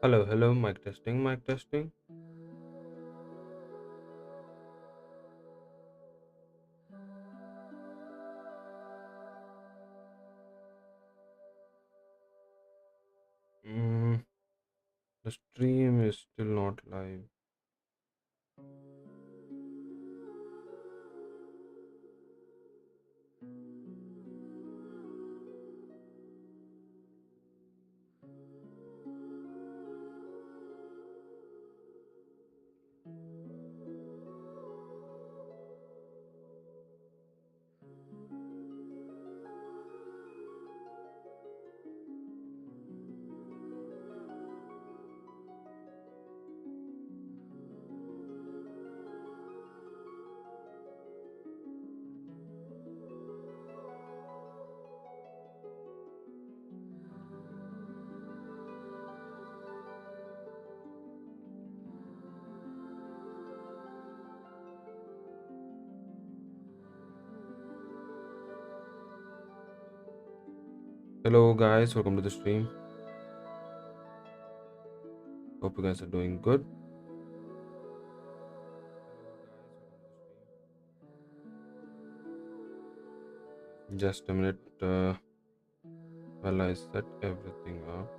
Hello, hello, mic testing, mic testing. Mm, the stream is still not live. Hello, guys, welcome to the stream. Hope you guys are doing good. Just a minute while I set everything up.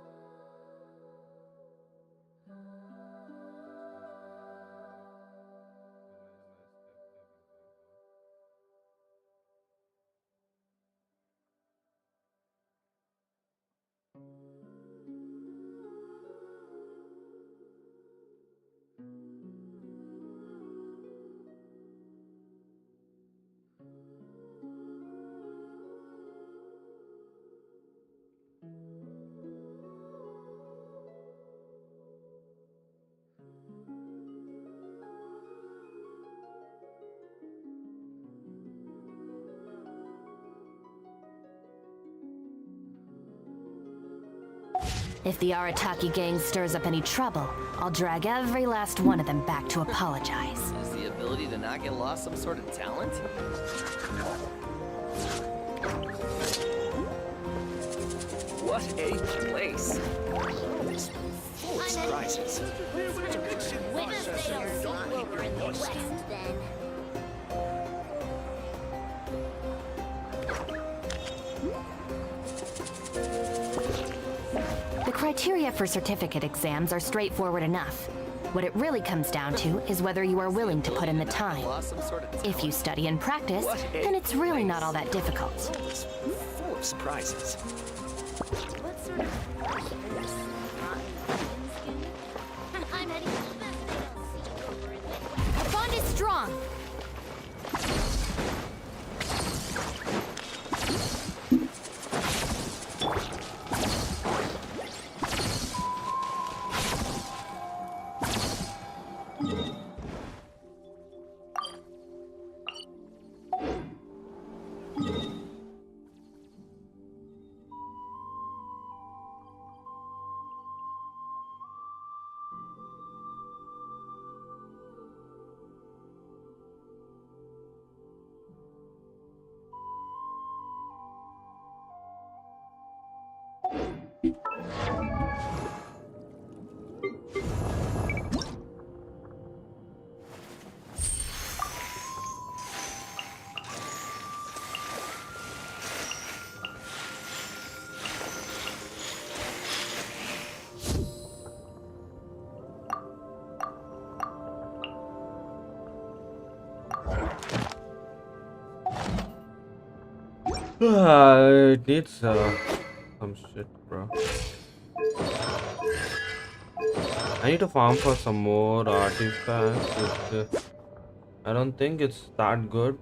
If the Arataki gang stirs up any trouble, I'll drag every last one of them back to apologize. Is the ability to not get lost some sort of talent? What a place! It's full of surprises. The criteria for certificate exams are straightforward enough. What it really comes down to is whether you are willing to put in the time. If you study and practice, then it's really not all that difficult. It's full of surprises. Our bond is strong. It needs some shit, bro. I need to farm for some more artifacts. I don't think it's that good.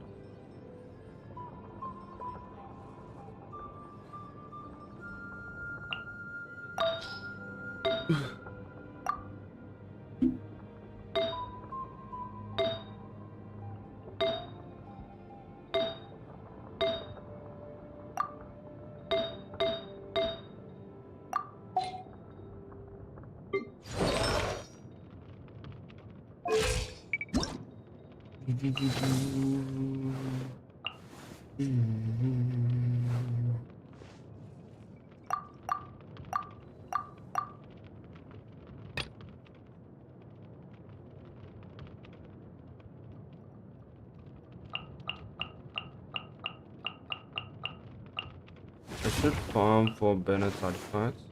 I should farm for Bennett's artifacts.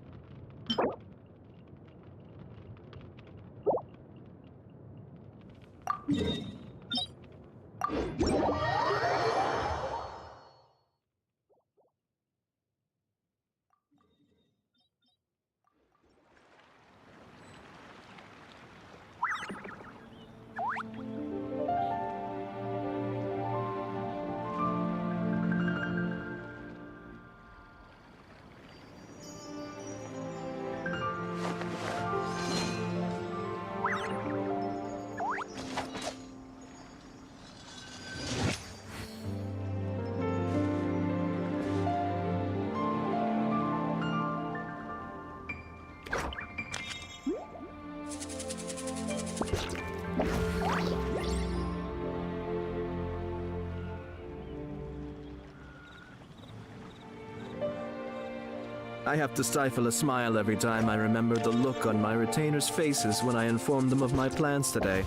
I have to stifle a smile every time I remember the look on my retainers' faces when I informed them of my plans today.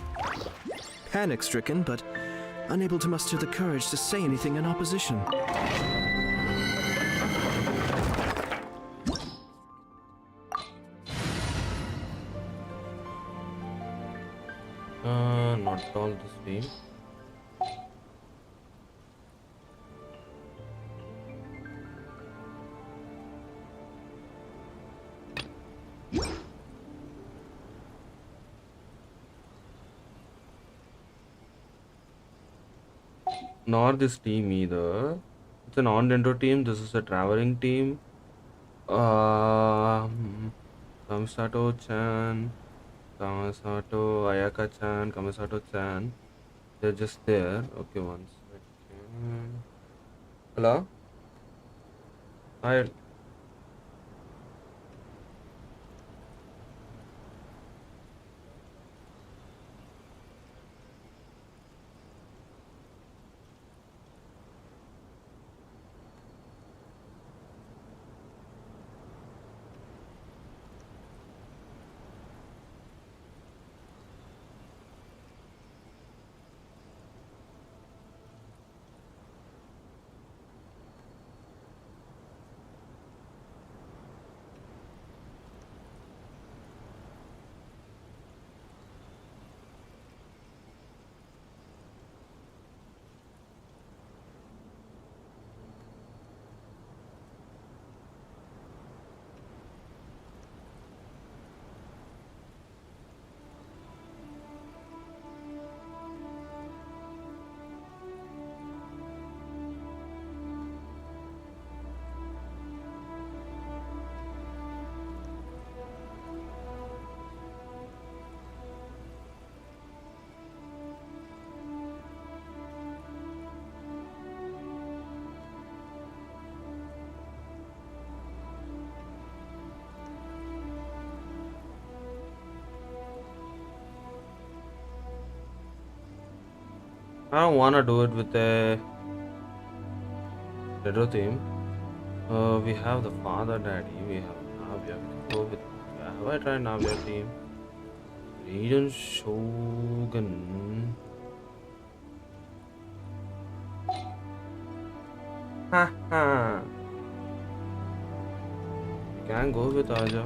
Panic-stricken, but unable to muster the courage to say anything in opposition. Not all this team. Nor this team either. It's a non-dendro team. This is a traveling team. Kamisato-chan, Kamisato, Ayaka-chan, Kamisato-chan. They're just there. Okay, one second. Hello? Hi. I don't want to do it with a retro theme. We have the father daddy. We have Navya. We can go with Navya. Have I tried Navya team? Raiden Shogun. Haha. We can go with Aja.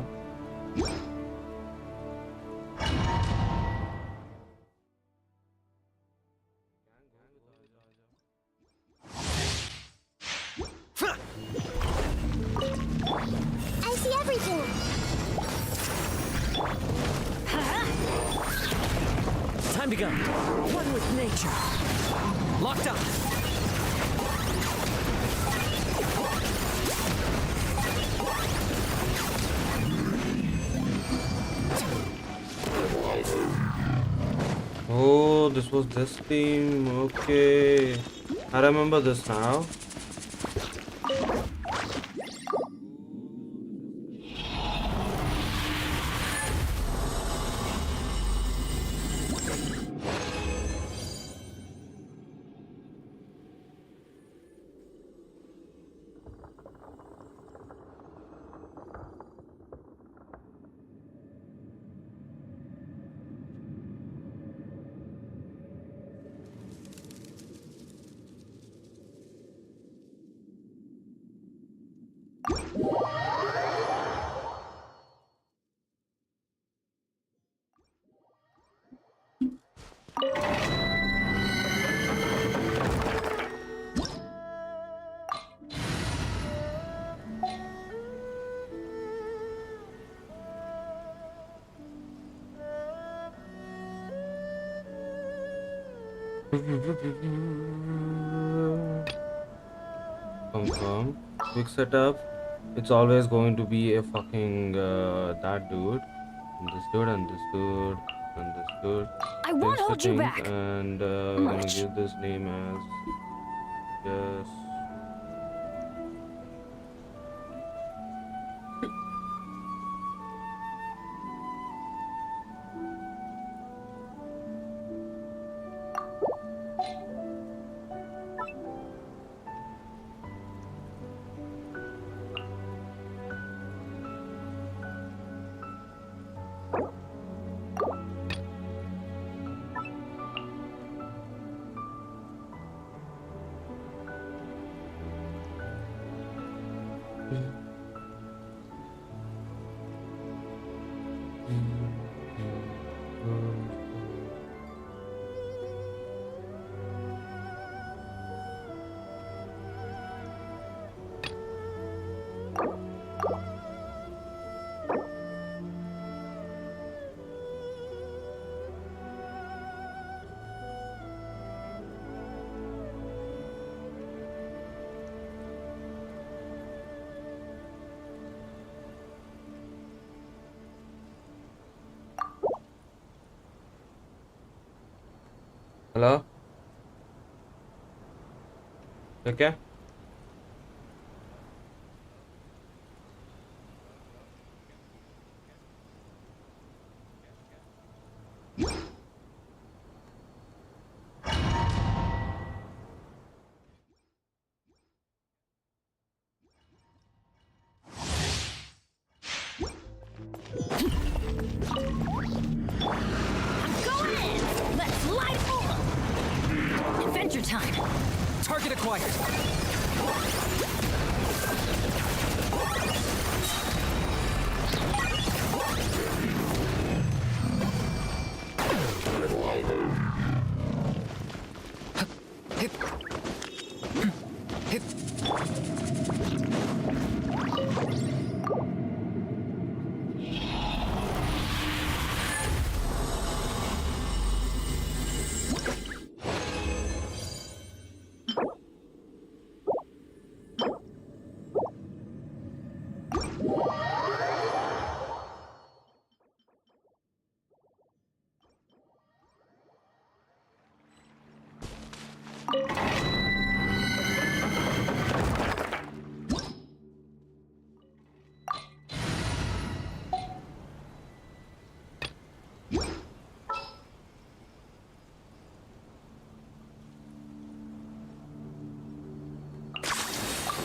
I see everything. Time to go. One with nature. Locked up. Oh, this was this team. Okay. I remember this now. Confirm. Quick setup. It's always going to be a fucking that dude, and this dude, and this dude, and this dude. I Save won't hold you settings, back. and we're gonna Much. give this name as yes. Hello? Okay. Go in! Let's light up! Adventure time! Target acquired. Hip. Hip.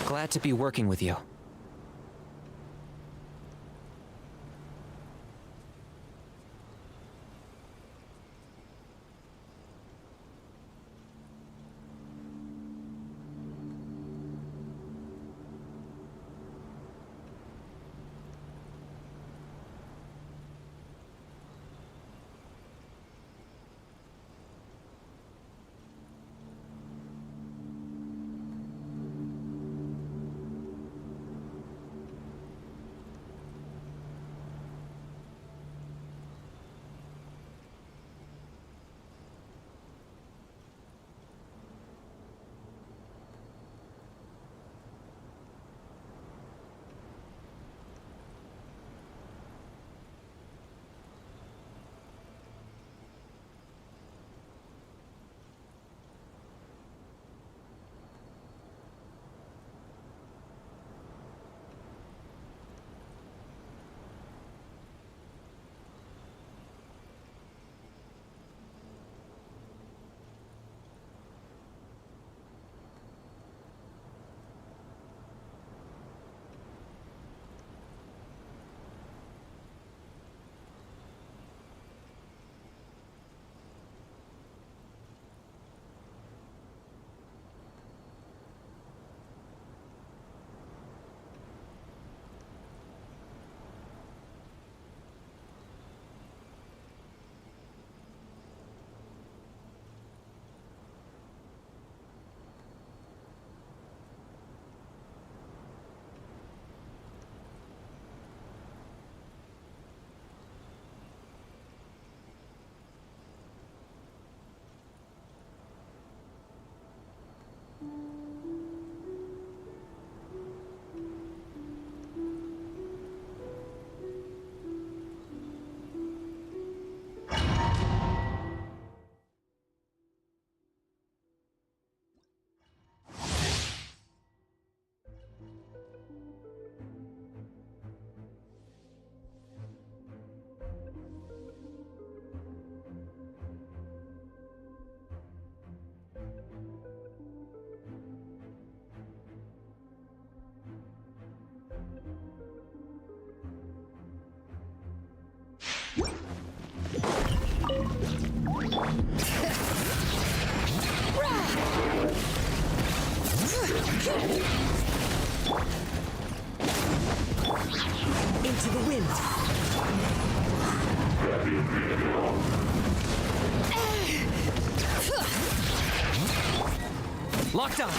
Glad to be working with you. Into the wind. Locked on.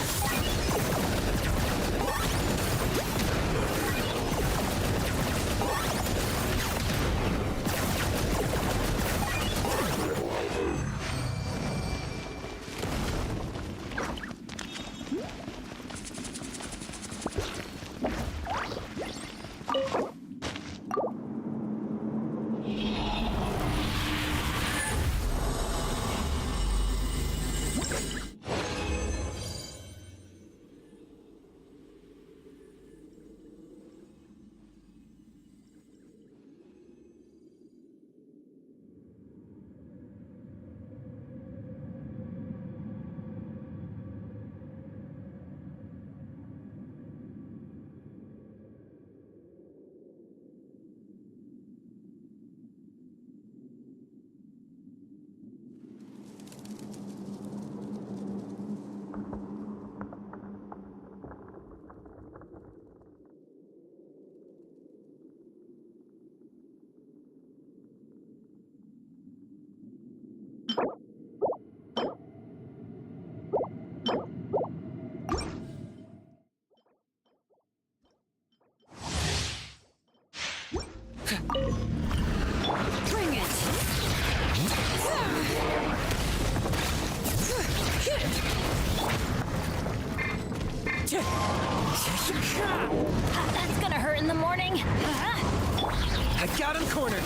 Bring it! That's gonna hurt in the morning. I got him cornered.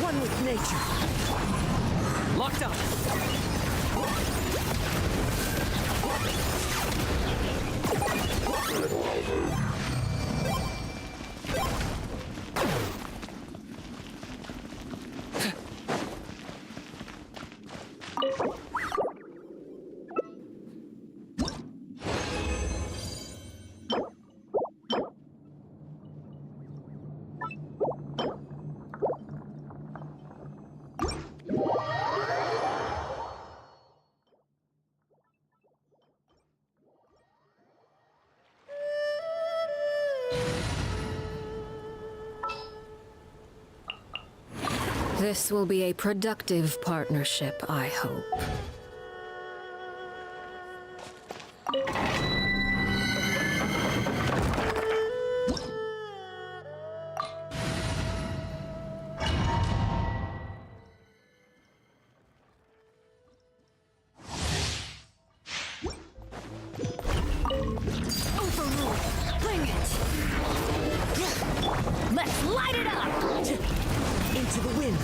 One with nature. Locked on. This will be a productive partnership, I hope. Overrule! Bring it! Let's light it up! Into the wind.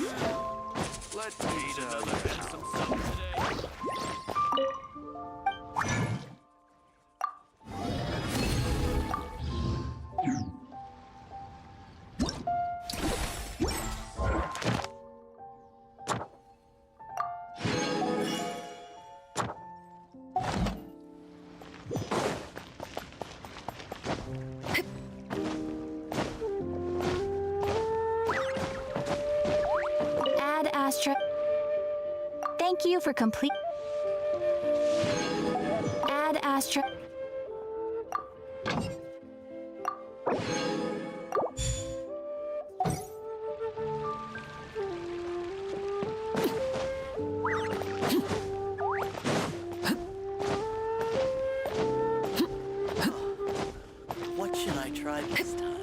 Let me tell you Some sub today. Add Astra. Thank you for complete. Add Astra. what should I try this time?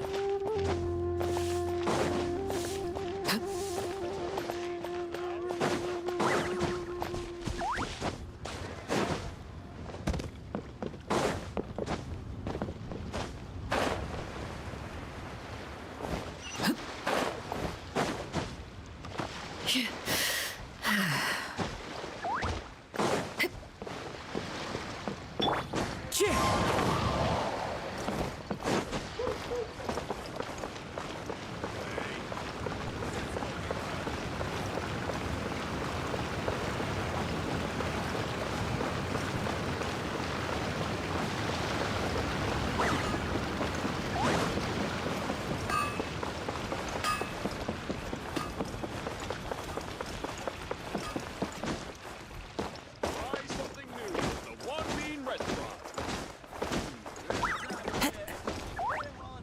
Try something new at the One Bean Restaurant.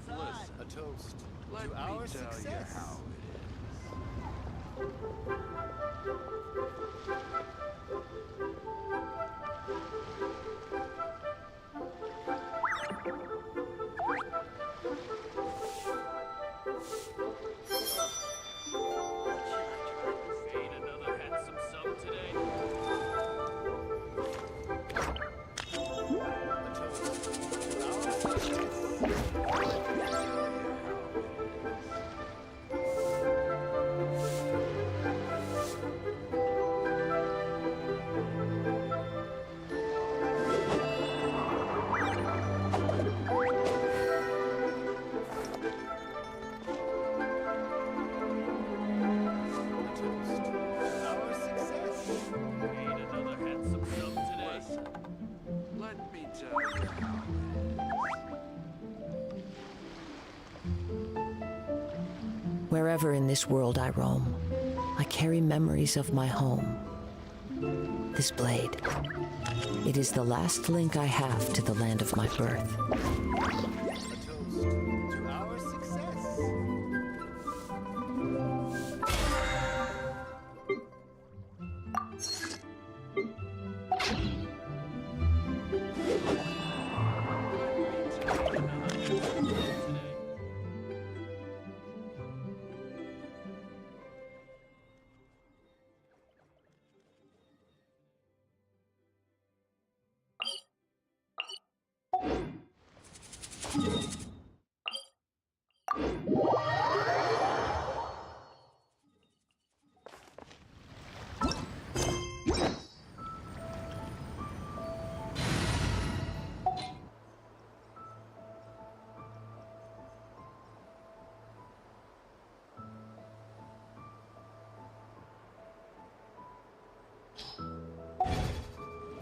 Bliss, a toast. Let To me our tell success. you how it is. Ain't another handsome sub today. A toast. To our success. Our success. Ain't another handsome sub today. Listen, let me tell you how it is. Wherever in this world I roam, I carry memories of my home. This blade. It is the last link I have to the land of my birth. A toast. To our success.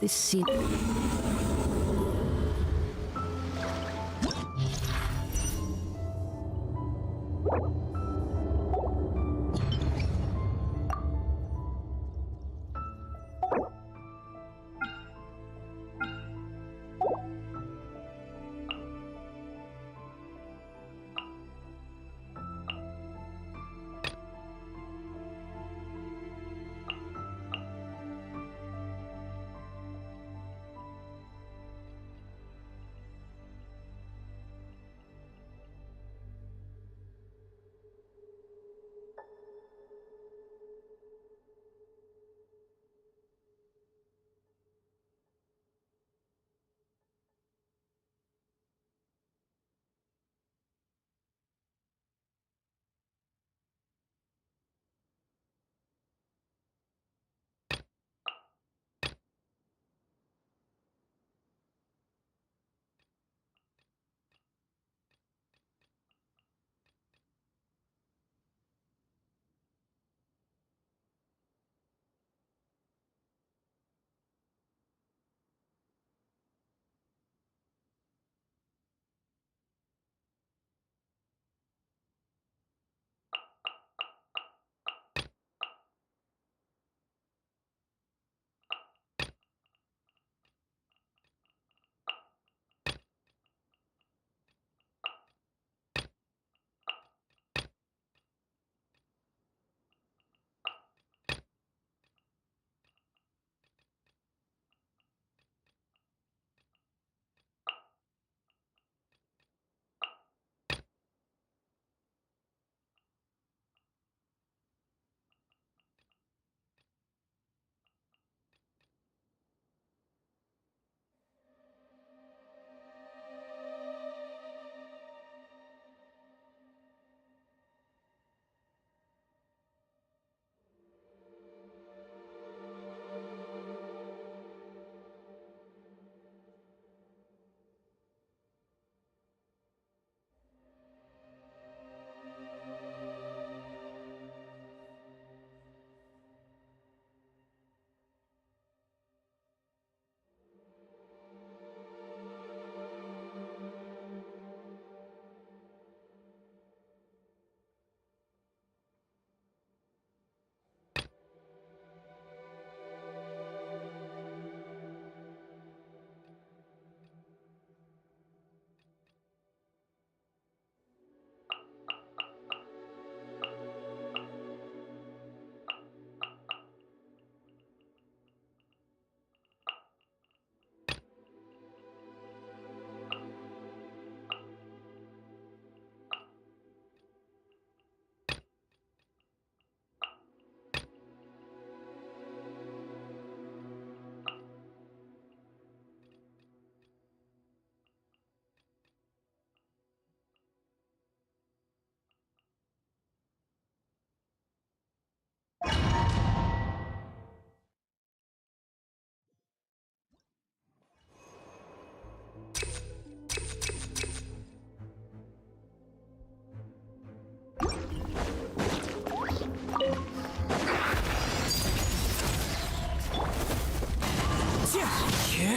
This scene.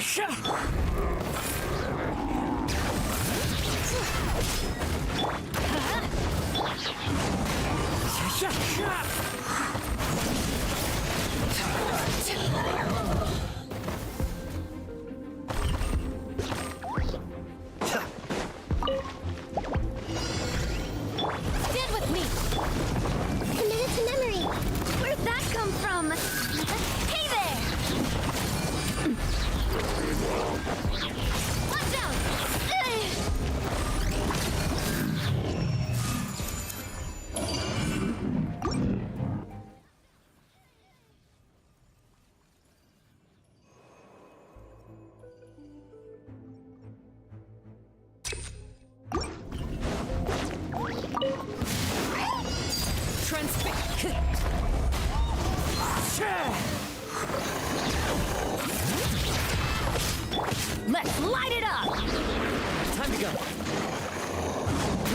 Stand with me! Committed to memory. Where'd that come from? Hey there! Watch out! Let's light it up! Time to go.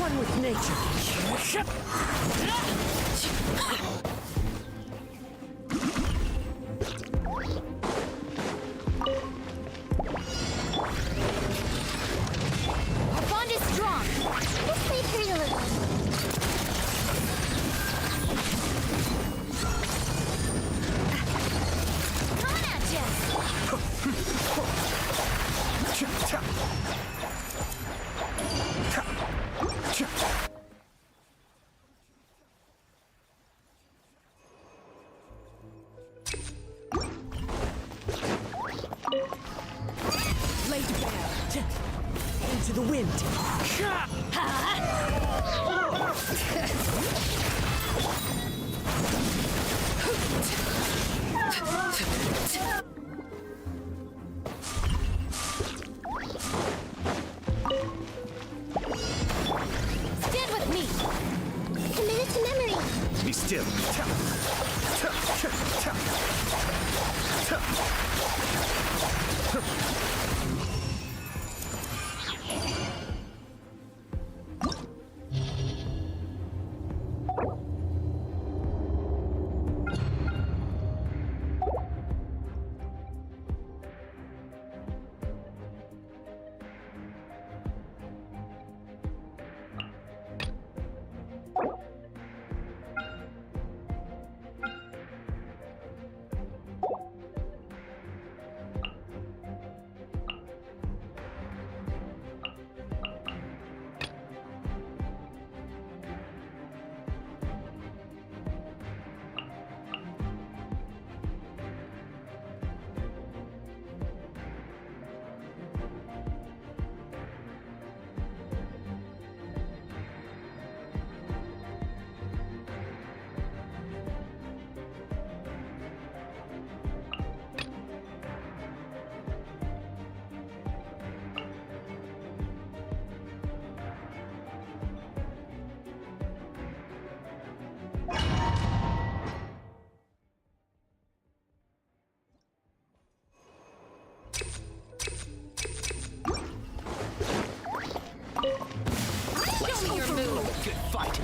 One with nature. Our bond is strong! This may hurt a little. Coming at ya! Blade bad. Into the wind. Stand with me! Committed to memory. Be still. Good fight.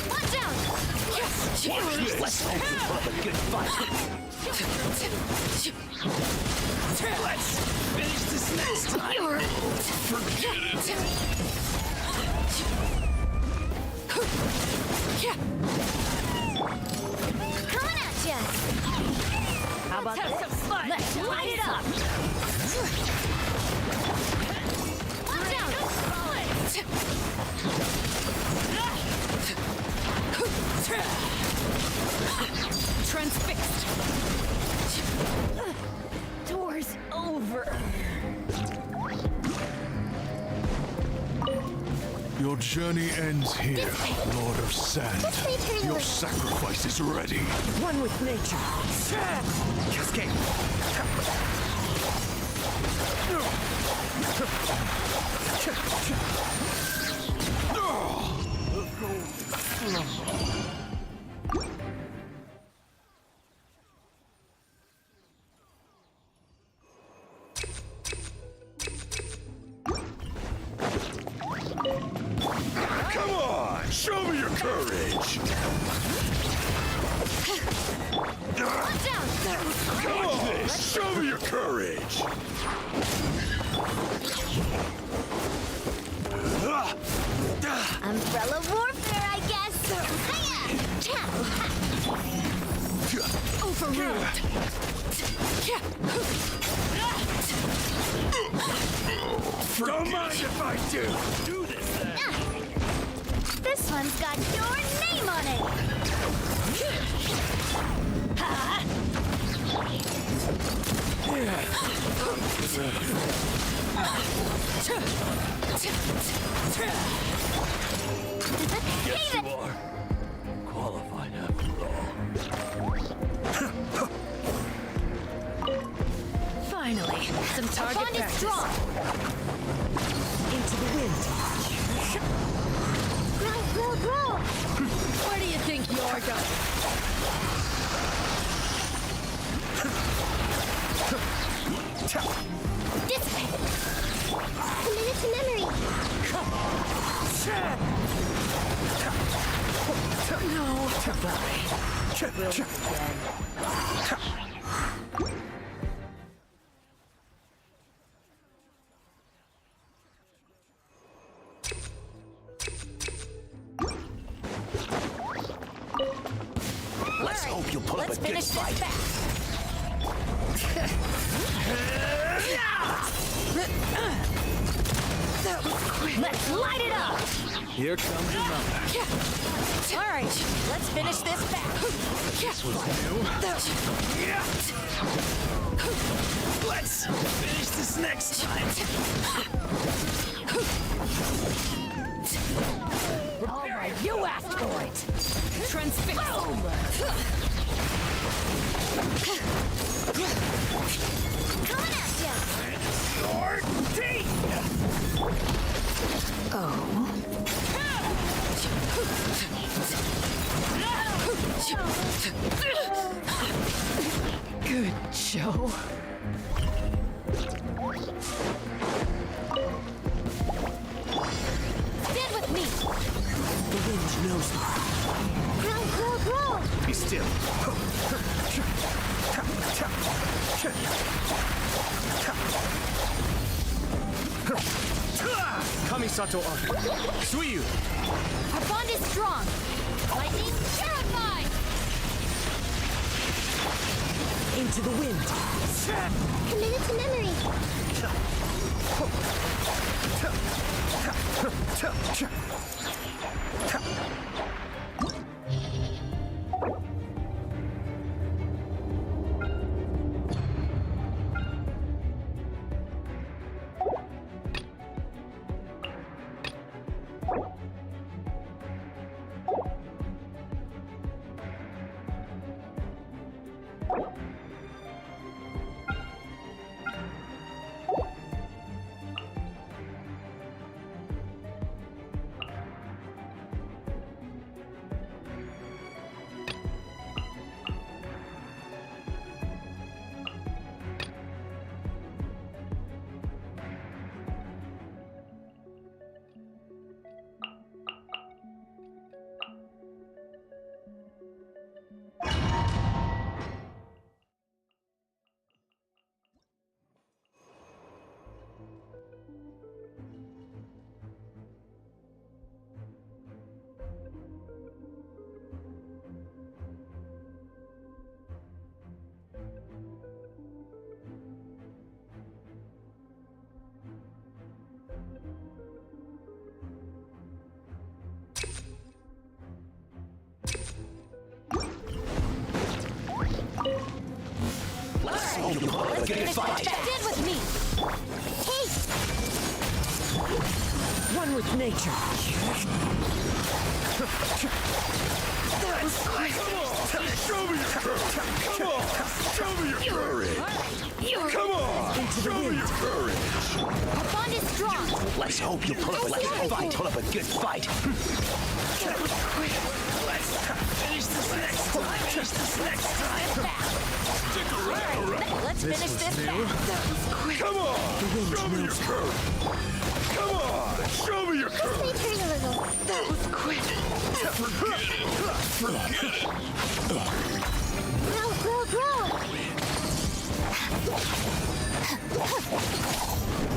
Watch out! Let's hope we have a good fight. Let's finish this next time. Forget Coming at ya! How about this? Some fun. Let's light it up! Watch out! Transfixed! Door's over. Your journey ends here, Lord of Sand. Your sacrifice is ready. one with nature. Cascade. Come on, show me your courage. Watch out! Come on, show me your courage. Umbrella warfare, I guess. Hiya! Chow! Overruled. Don't mind if I do. Do this then. This one's got your name on it! Yes, you are. Qualified after all. Finally, some target Bond is practice. strong. Into the wind. Grow, grow, grow! Where do you think you're going? Dissipate! Commit to memory! No. Goodbye. We'll meet again. Let's hope you'll put up a Let's good finish fight. this back. Let's light it up! Here comes another. All right, let's finish this back. This was new. Let's finish this next time. All right, you asked for it. Transfix. Coming at ya! Your teeth. Good show. Stand with me. The wind knows me. Grow, grow, grow! Be still. Kamisato Arc. Suiyu. Our bond is strong. Lightning terrified. Into the wind. Committed to memory! Let's hope you'll put up a good fight. Stand with me. Taste! One with nature. Show me your courage. Come on, show me your courage. Come on, show me your courage. Our bond is strong. Let's hope you'll put up a good fight. Put up a good fight. Let's finish this next time. Finish this next time. Stick around. Let's finish this back. Come on, show me your courage. Come on, show me your Let's courage. play turn a little. Grow, grow, grow!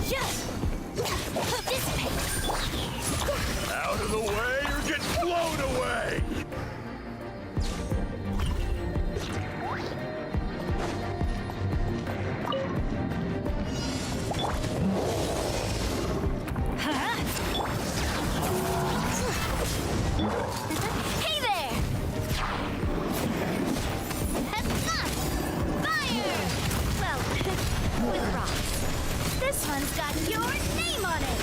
Yes! Dissipate! Out of the way or get blown away! Hey there! Fire! Well, with rocks. This one's got your name on it!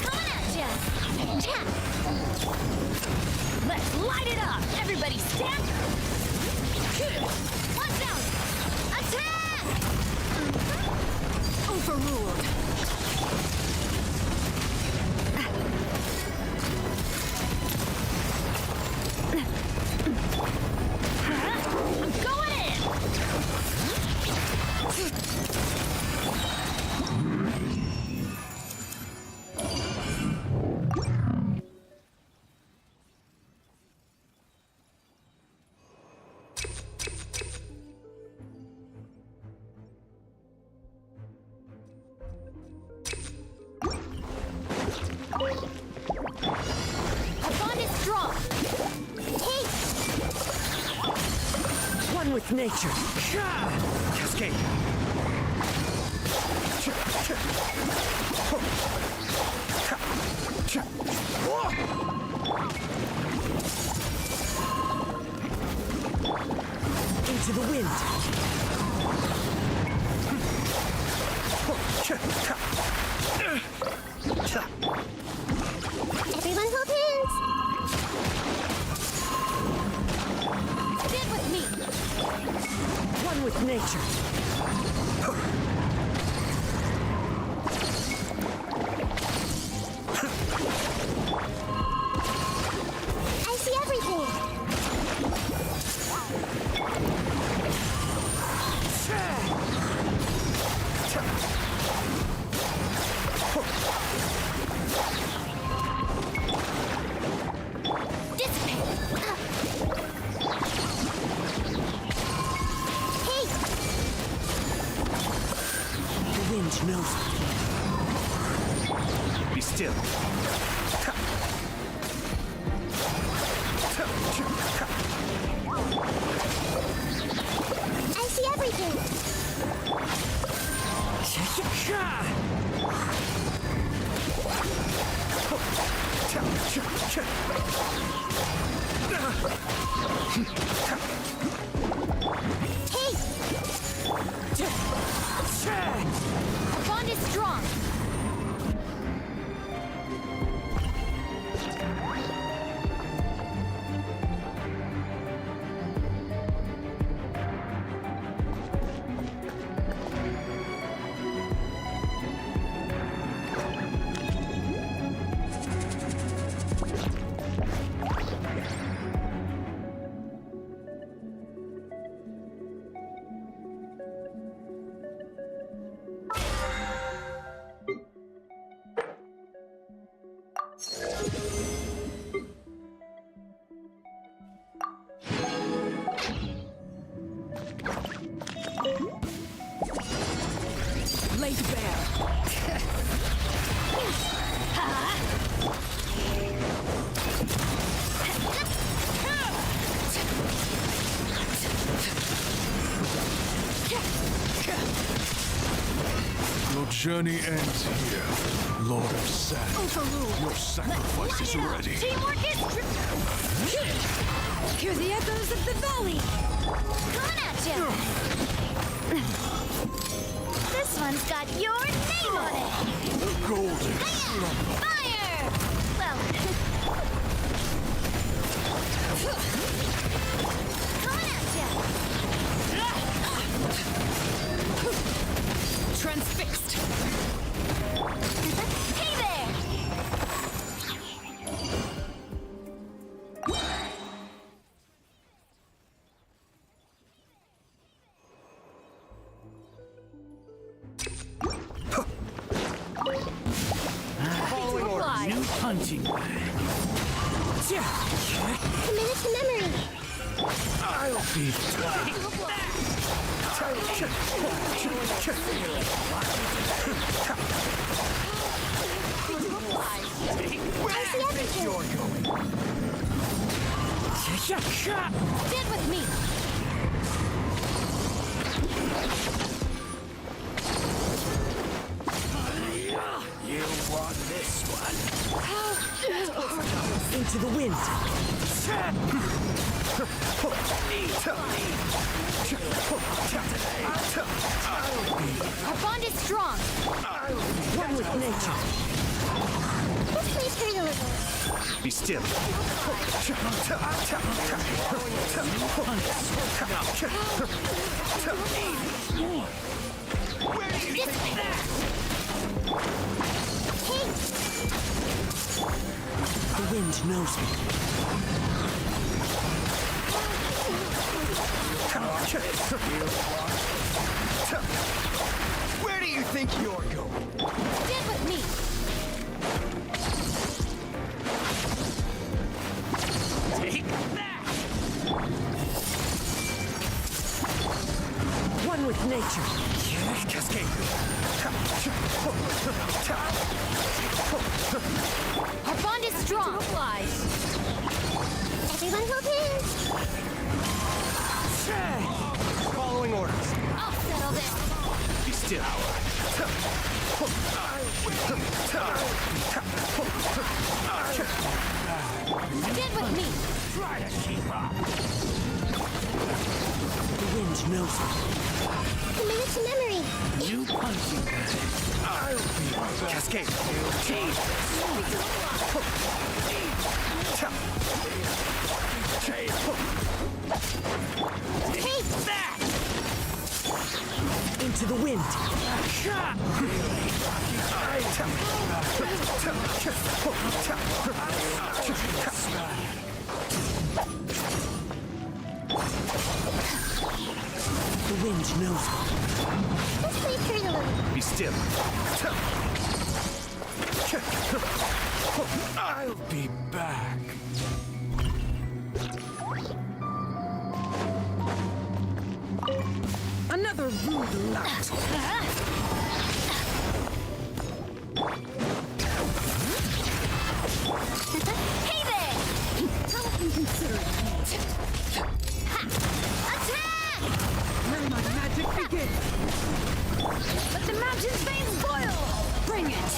Coming at ya! Tap! Let's light it up! Everybody stand! Watch out! Attack! Overruled! I'm going in! Our bond is strong! Hey! One with nature. Cascade. Into the wind. Everyone hold hands! Stand with me! One with nature. I see everything! Dissipate! Hey! The wind knows it. Be still. I see everything! Hey! Our bond is strong! Laid bare. Your journey ends here, Lord of Sand. Overruled! Your sacrifice is ready. Teamwork is... Hear the echoes of the valley! Coming at ya! This one's got your name on it! The golden slumber. Fire! Well... Coming at ya! Transfixed! Hey there! New punching bag. Commit to memory. I'll be back. I see everything. Stand with me. You want this one? Into the wind. Our bond is strong. One with nature. This place hurt a little. Be still. Where do you think that? The wind knows me. Where do you think you're going? Stand with me. Take that! One with nature. Cascade. Our bond is strong. Everyone hold hands. Following orders. I'll settle this. Be still. Stand with me. Try to keep up. The wind knows me. Commit to memory. You punching guy. I'll be back. Cascade. Take that! Into the wind. The wind knows me. this place hurt a little. Be still. I'll be back. Another rude lout. Hey there! Don't be considerate. Attack! Let my magic begin. Let the mountain's veins boil! Bring it!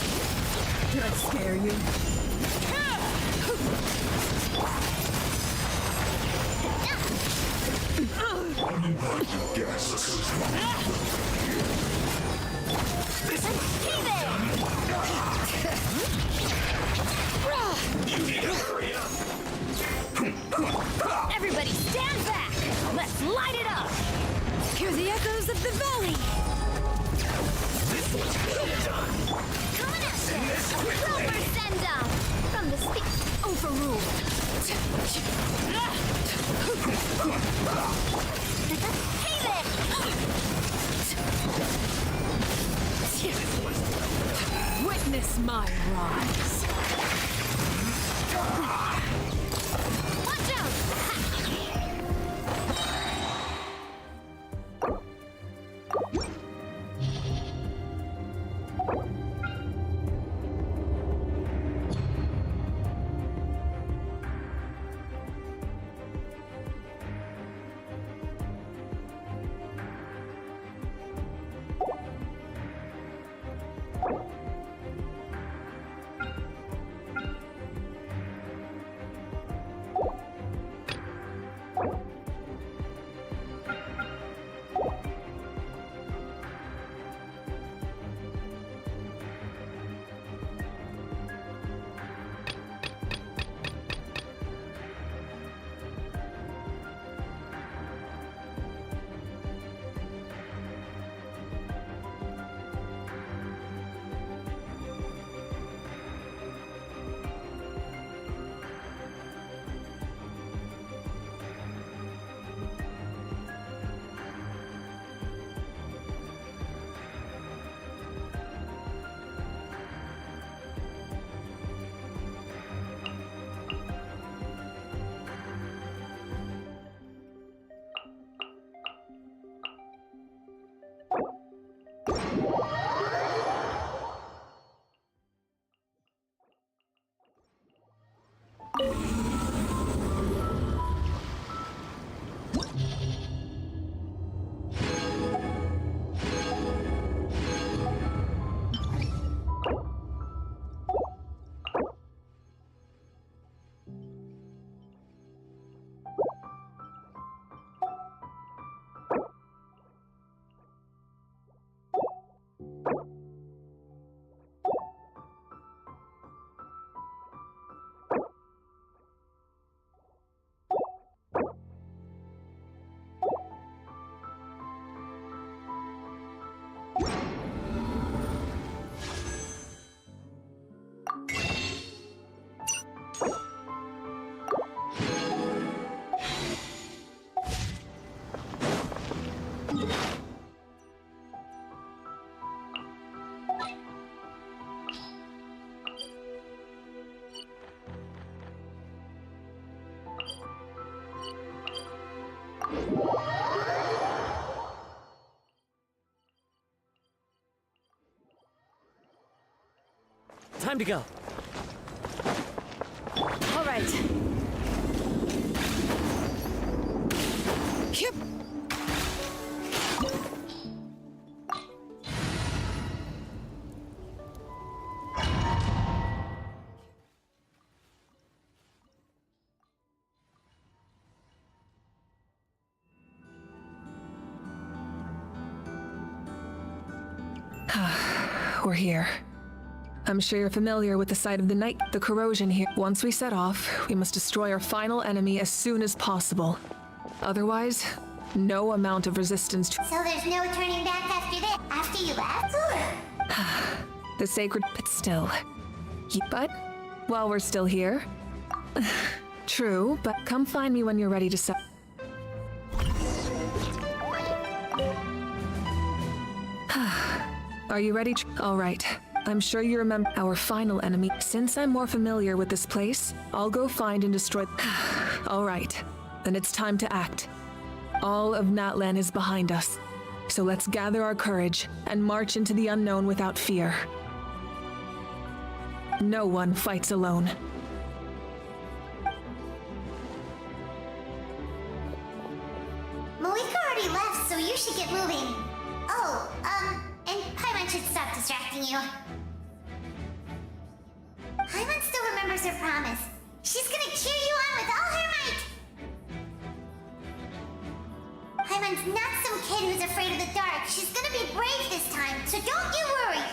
Did I scare you? Everybody stand back! Let's light it up! Hear the echoes of the valley! Coming at you. Silver send up. From the speak. Overruled! Hey there. Witness my rise. Time to go. All right. Yep. We're here. I'm sure you're familiar with the site of the night, the corrosion here. Once we set off, we must destroy our final enemy as soon as possible. Otherwise, no amount of resistance to— So there's no turning back after this? After you left? the sacred pit still. But, while we're still here— True, but come find me when you're ready to set— Are you ready? All right. I'm sure you remember our final enemy. Since I'm more familiar with this place, I'll go find and destroy— All right. Then it's time to act. All of Natlan is behind us. So let's gather our courage and march into the unknown without fear. No one fights alone. Malika already left, so you should get moving. Oh, and Paimon should stop distracting you. Paimon still remembers her promise. She's gonna cheer you on with all her might. Paimon's not some kid who's afraid of the dark. She's gonna be brave this time, so don't you worry.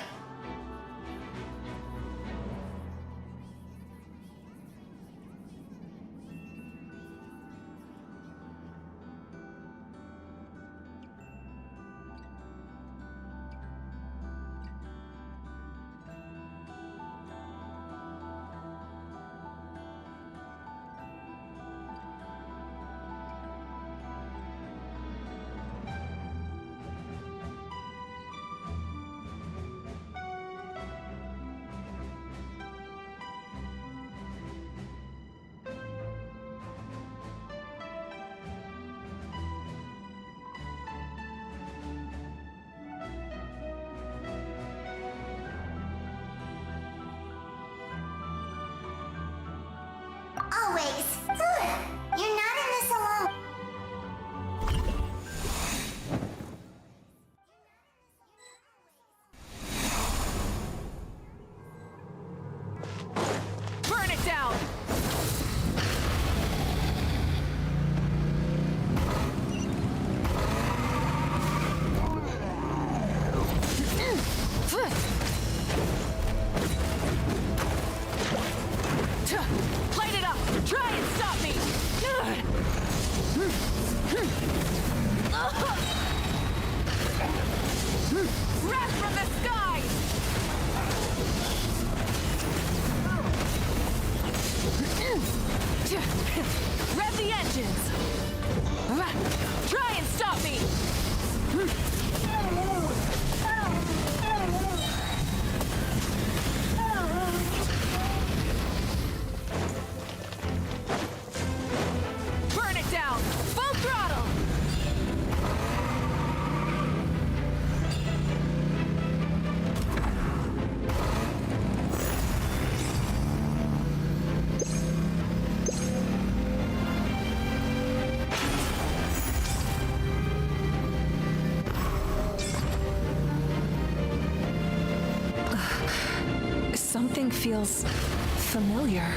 Always. You're not in this alone. Burn it down! Light it up! Try and stop me! Wrath from the sky! Rev the engines! Try and stop me! Burn it down! Full throttle! saying feels familiar.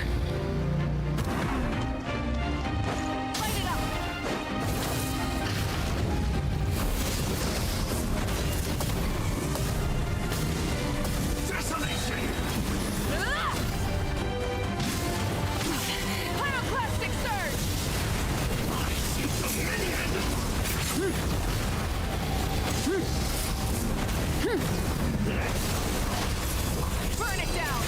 Pyroclastic surge! Burn it down!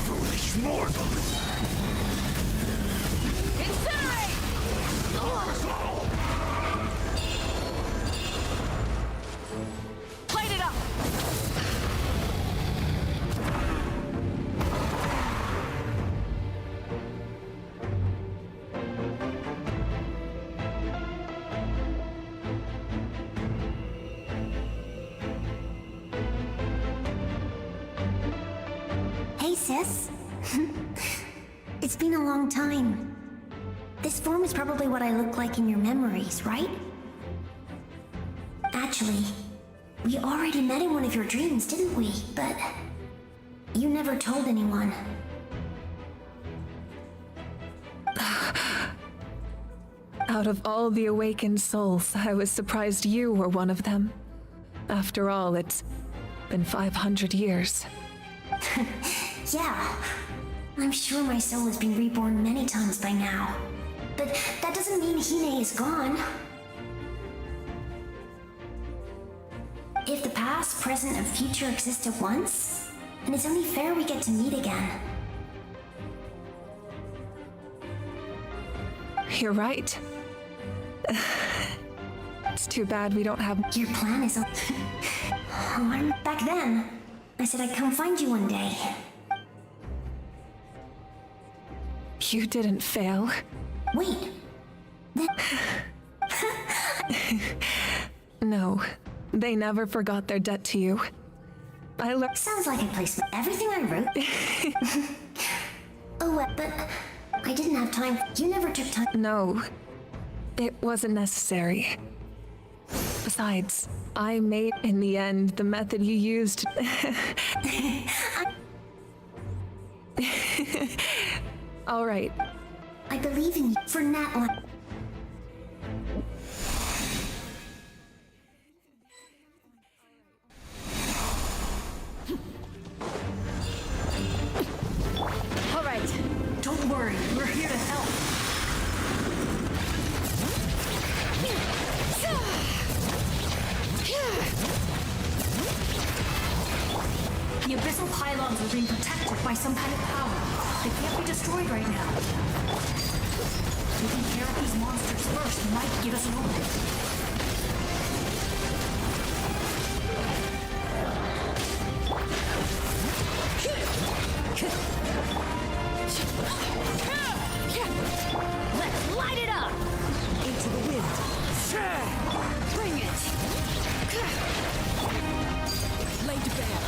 Foolish mortals! Incinerate! Light it up! Hey, sis. It's been a long time. This form is probably what I look like in your memories, right? Actually, we already met in one of your dreams, didn't we? But you never told anyone. Out of all the awakened souls, I was surprised you were one of them. After all, it's been 500 years. Yeah, I'm sure my soul has been reborn many times by now. But that doesn't mean Hine is gone. If the past, present, and future exist at once, then it's only fair we get to meet again. You're right. It's too bad we don't have... Your plan is... Back then, I said I'd come find you one day. You didn't fail. Wait. No, they never forgot their debt to you. I learned... Sounds like I placed everything I wrote. Oh, but I didn't have time. You never took time. No, it wasn't necessary. Besides, I made, in the end, the method you used. All right. I believe in you for Nat. All right, don't worry, we're here to help. The abyssal pylons are being protected by some kind of power. They can't be destroyed right now. Taking care of these monsters first might give us an opening. Let's light it up! Into the wind. Bring it! Lay to bear.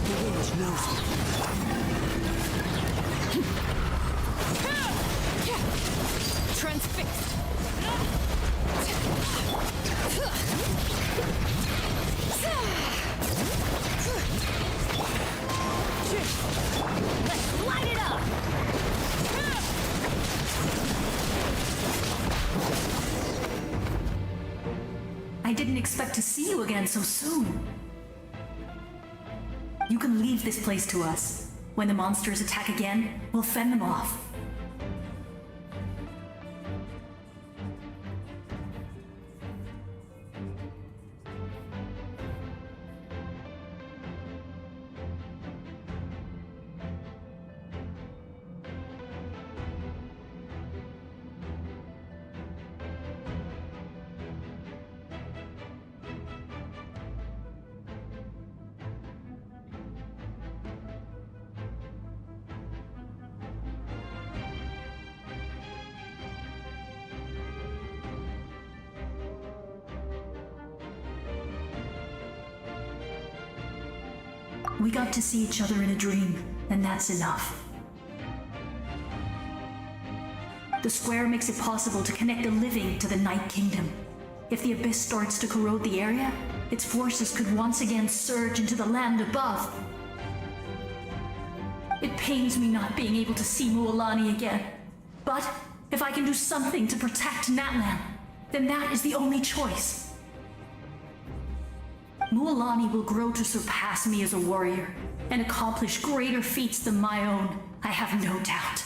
The wind knows me. Transfixed. Let's light it up. I didn't expect to see you again so soon. You can leave this place to us. When the monsters attack again, we'll fend them off. We got to see each other in a dream, and that's enough. The square makes it possible to connect the living to the Night Kingdom. If the abyss starts to corrode the area, its forces could once again surge into the land above. It pains me not being able to see Mualani again. But if I can do something to protect Natlan, then that is the only choice. Mualani will grow to surpass me as a warrior and accomplish greater feats than my own, I have no doubt.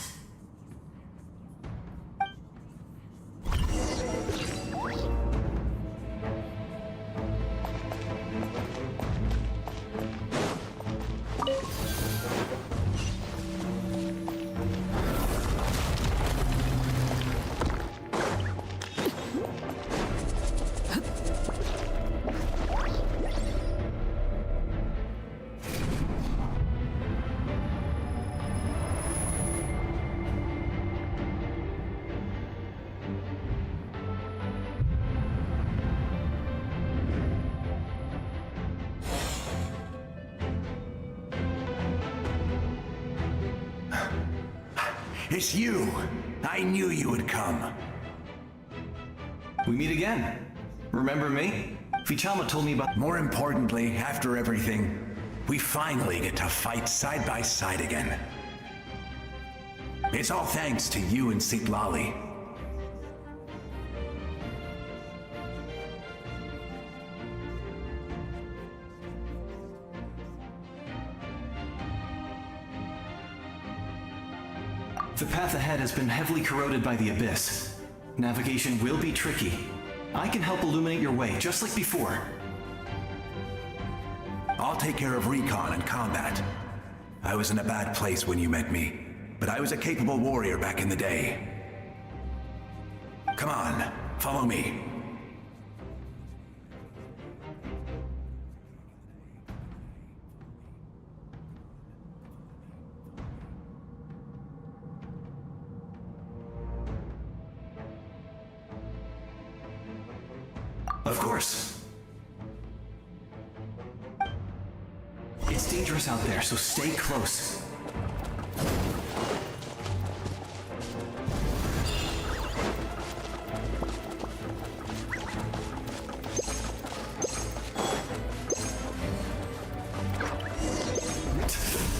It's you! I knew you would come. We meet again. Remember me? Vichama told me about— More importantly, after everything, we finally get to fight side by side again. It's all thanks to you and Sitlali. The path ahead has been heavily corroded by the abyss. Navigation will be tricky. I can help illuminate your way, just like before. I'll take care of recon and combat. I was in a bad place when you met me, but I was a capable warrior back in the day. Come on, follow me. Of course. It's dangerous out there, so stay close.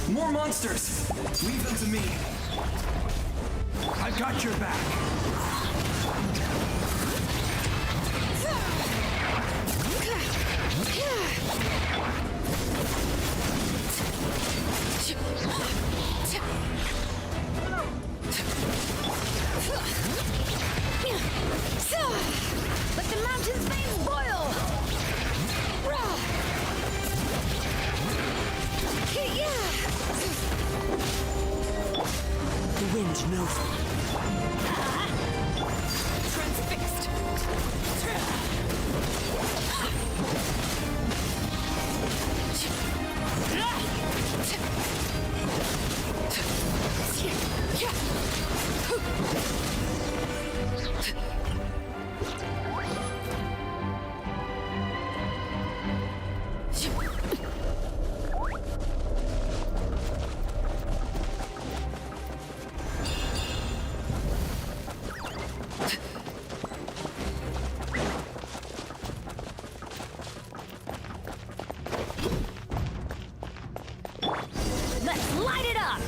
More monsters! Leave them to me. I've got your back. Let the mountain's veins boil! The wind knows me. Transfixed! Let's light it up!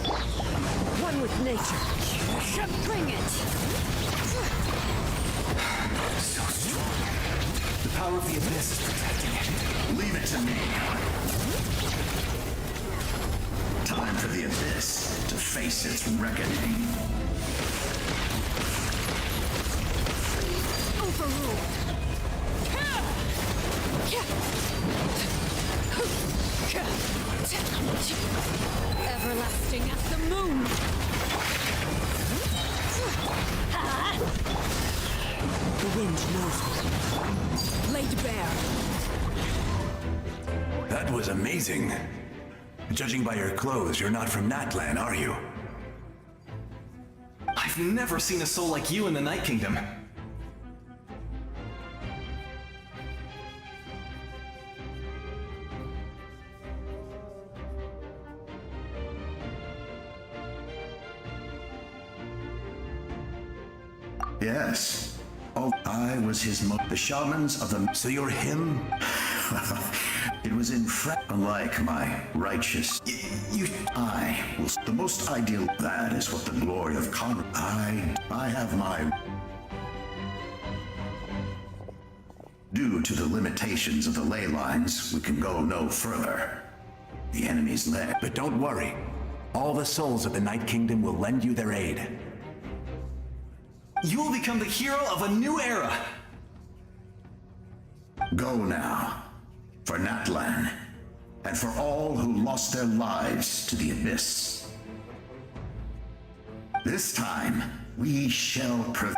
One with nature. Bring it! So strong. The power of the abyss is protecting it. Leave it to me. Time for the abyss to face its reckoning. Overruled! Everlasting as the moon! The wind knows me. Laid bare! That was amazing. Judging by your clothes, you're not from Natlan, are you? I've never seen a soul like you in the Night Kingdom. Yes. Oh, I was the shamans of the... So you're him? It was in unlike my righteous... I was the most ideal. That is what the glory of I have my... Due to the limitations of the ley lines, we can go no further. The enemy's lair. But don't worry. All the souls of the Night Kingdom will lend you their aid. You will become the hero of a new era! Go now. For Natlan. And for all who lost their lives to the Abyss. This time, we shall prevail.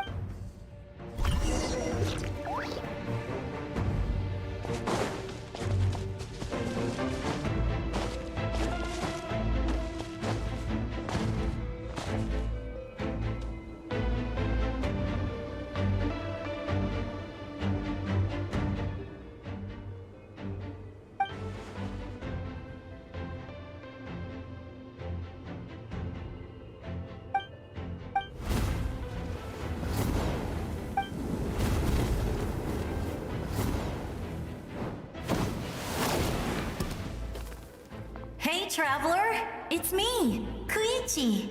Hey, traveler! It's me, Koichi.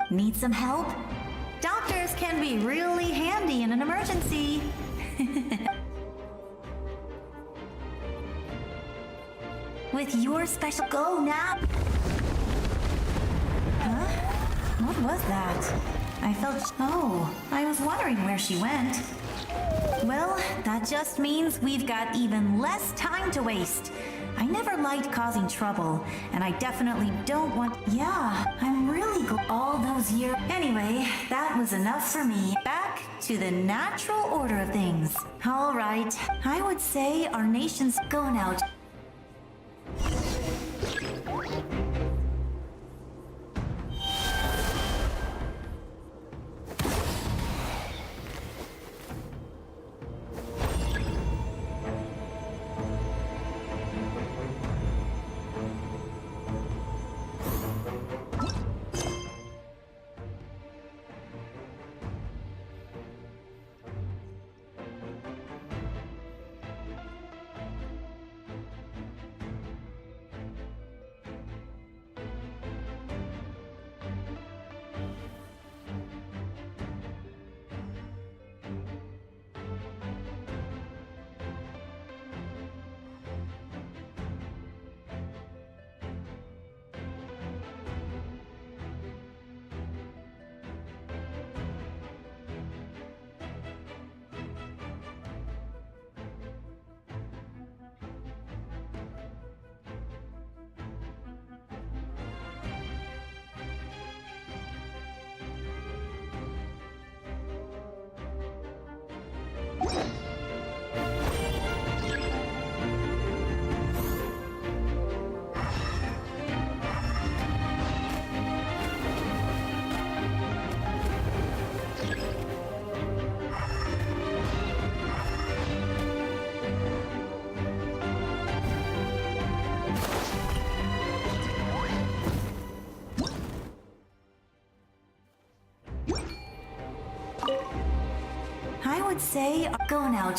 Need some help? Doctors can be really handy in an emergency. With your special... Go now! Huh? What was that? I felt... Oh, I was wondering where she went. Well, that just means we've got even less time to waste. I never liked causing trouble, and I definitely don't want... Yeah, I'm really all those years... Anyway, that was enough for me. Back to the natural order of things. All right, I would say our nation's going out. I would say go now.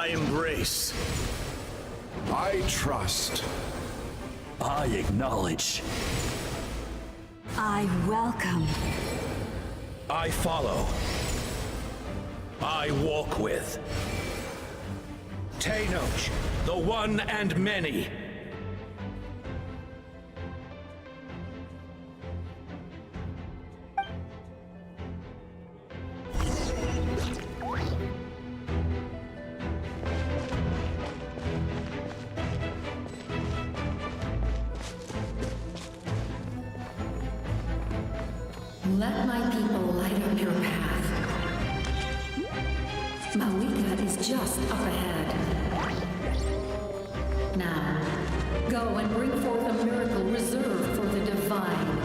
I embrace. I trust. I acknowledge. I welcome. I follow. I walk with. Tenoch, the one and many. Let my people light up your path. Mawika is just up ahead. Now, go and bring forth a miracle reserved for the divine.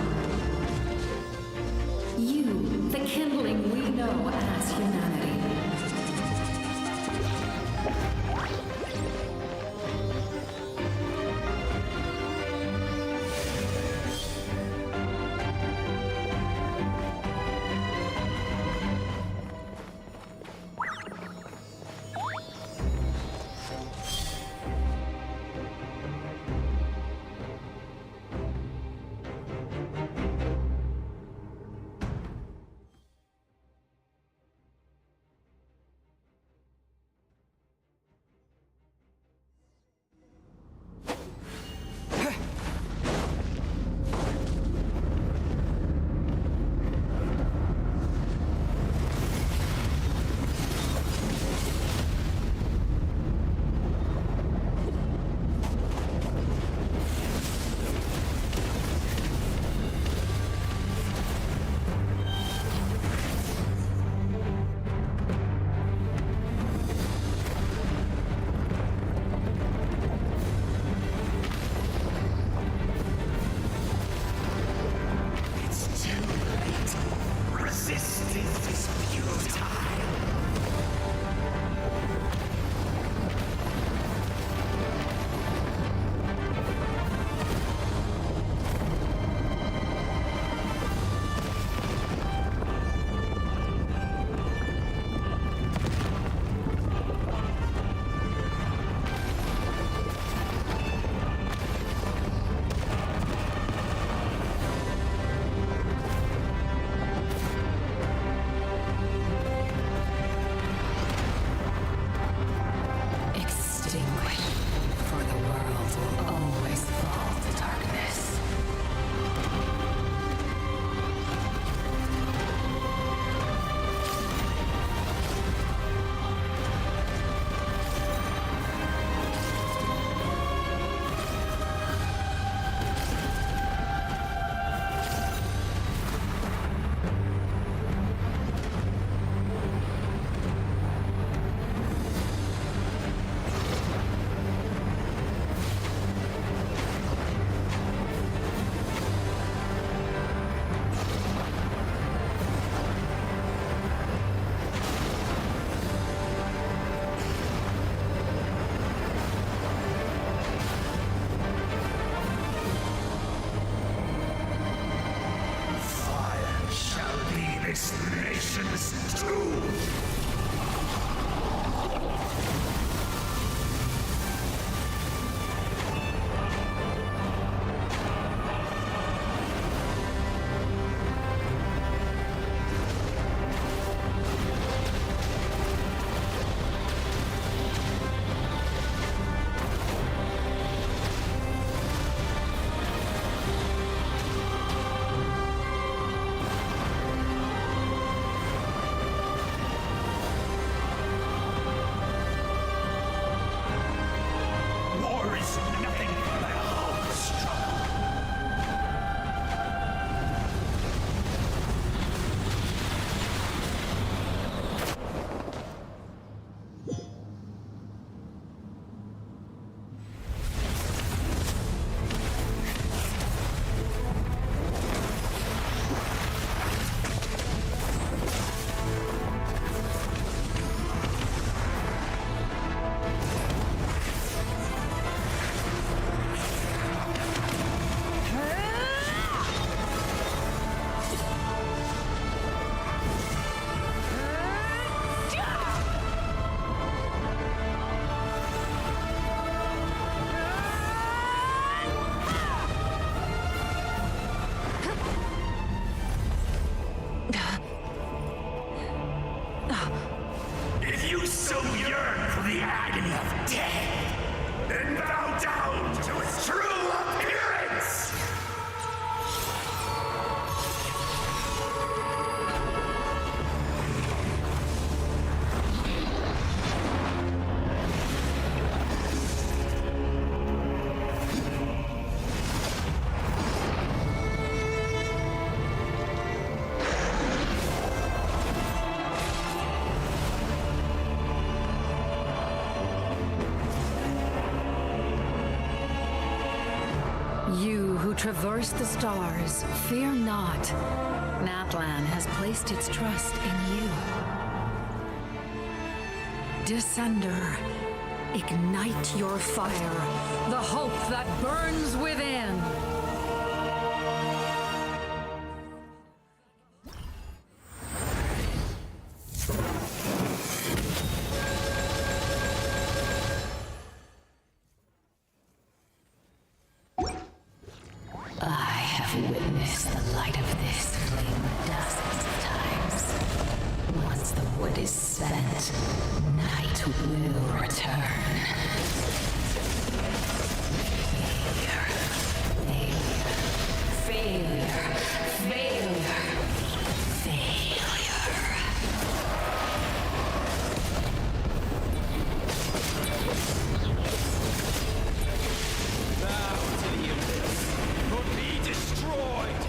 You, the kindling we know as humanity. so yearn for the agony of death, and bow down to its true appearance! You who traverse the stars, fear not. Natlan has placed its trust in you. Descender, ignite your fire, the hope that burns within. I have witnessed the light of this flame dozens of times. Once the wood is spent, night will return. Failure, failure, failure, failure. Bow to the abyss, or be destroyed!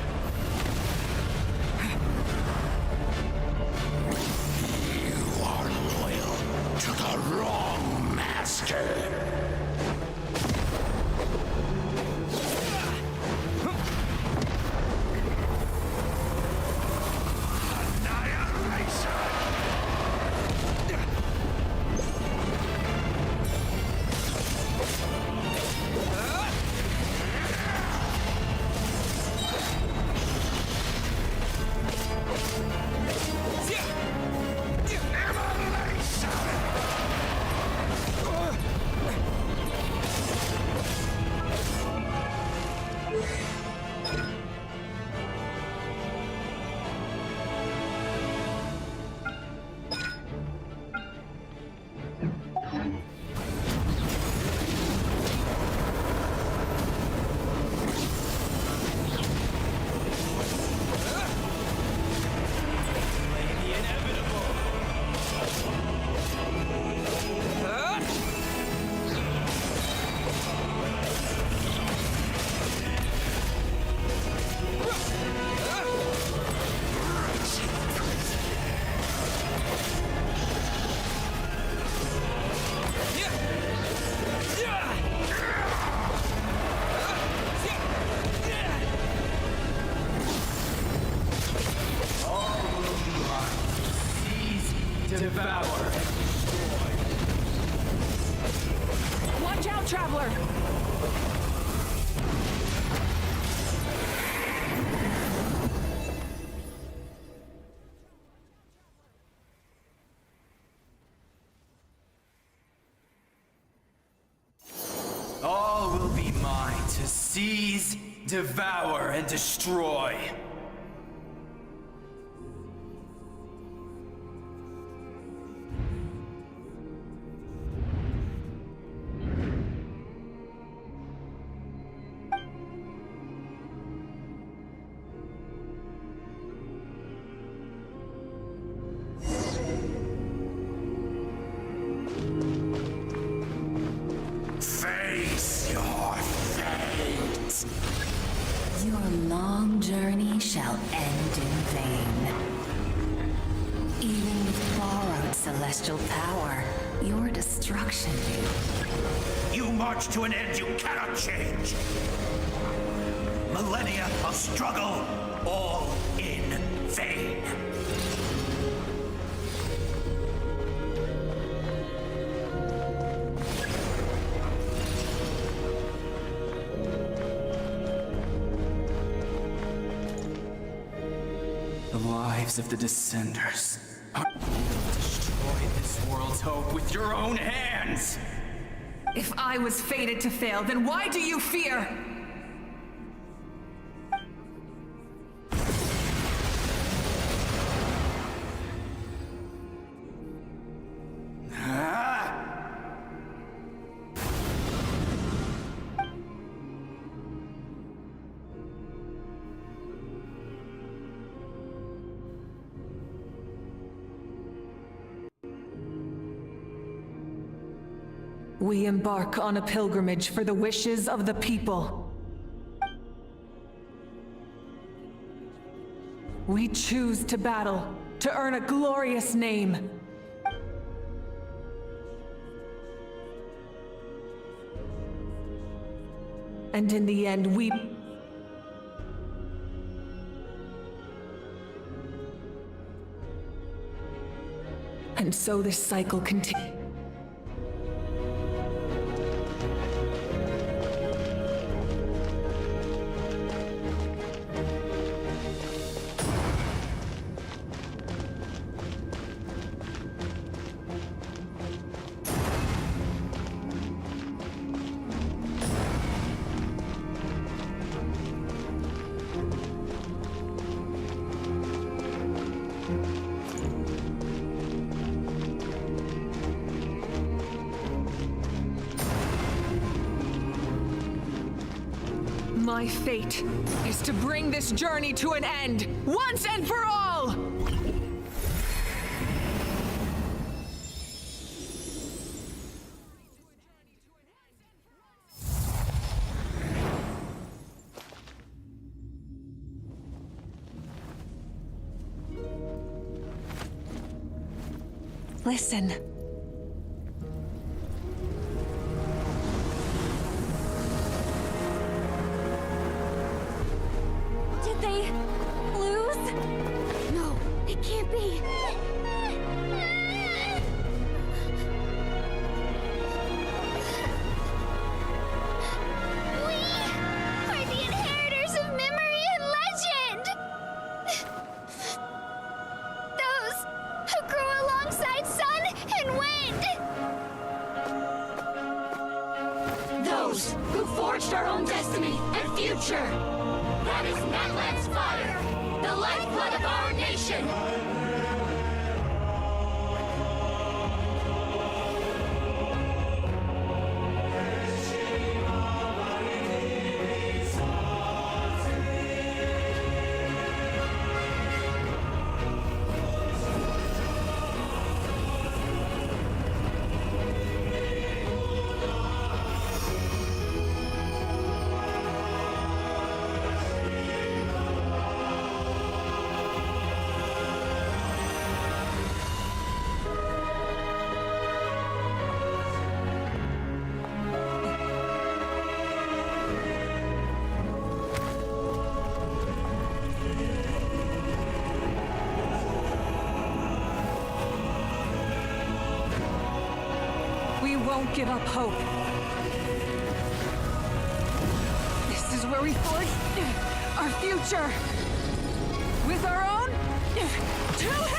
You are loyal to the wrong master! Devour. Watch out, Traveler! All will be mine to seize, devour, and destroy. Face your fate! Your long journey shall end in vain. Even with borrowed celestial power, your destruction. You march to an end you cannot change. Millennia of struggle, all in vain. The lives of the Descenders are... Destroy this world's hope with your own hands! If I was fated to fail, then why do you fear? We embark on a pilgrimage for the wishes of the people. We choose to battle, to earn a glorious name. And in the end, we... And so this cycle continues. My fate is to bring this journey to an end, once and for all! Listen. Did they lose? No, it can't be. We are the inheritors of memory and legend. Those who grew alongside sun and wind. Those who forged our own destiny and future. That is Natlan's fire, the lifeblood of our nation. We won't give up hope. This is where we forge our future. With our own 2 hands!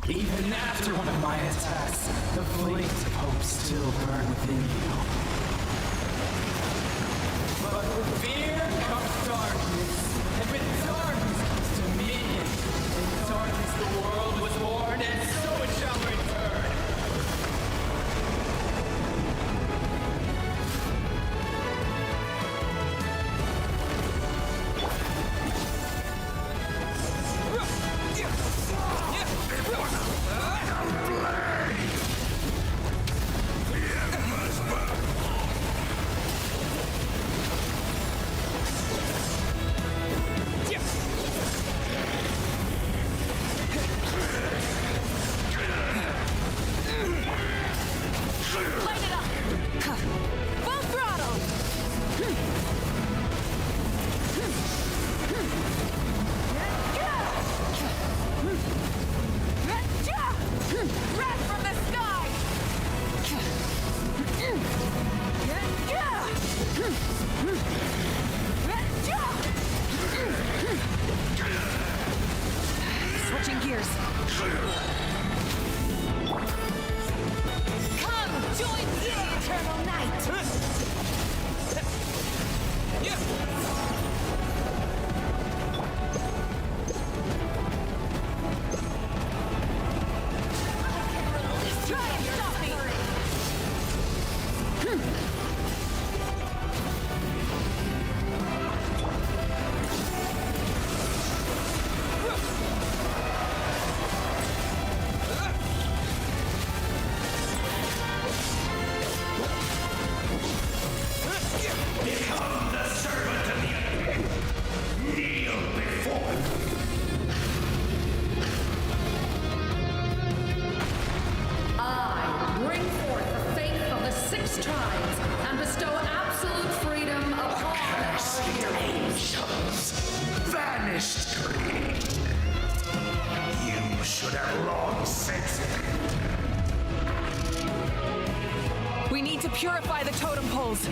Even after one of my attacks, the flames of hope still burn within you. But with fear comes darkness, and with darkness comes dominion. In darkness the world was born, and so it shall return. Light it up! Full throttle! Wrath from the sky! Switching gears. Come, join the eternal night! long since. We need to purify the totem poles.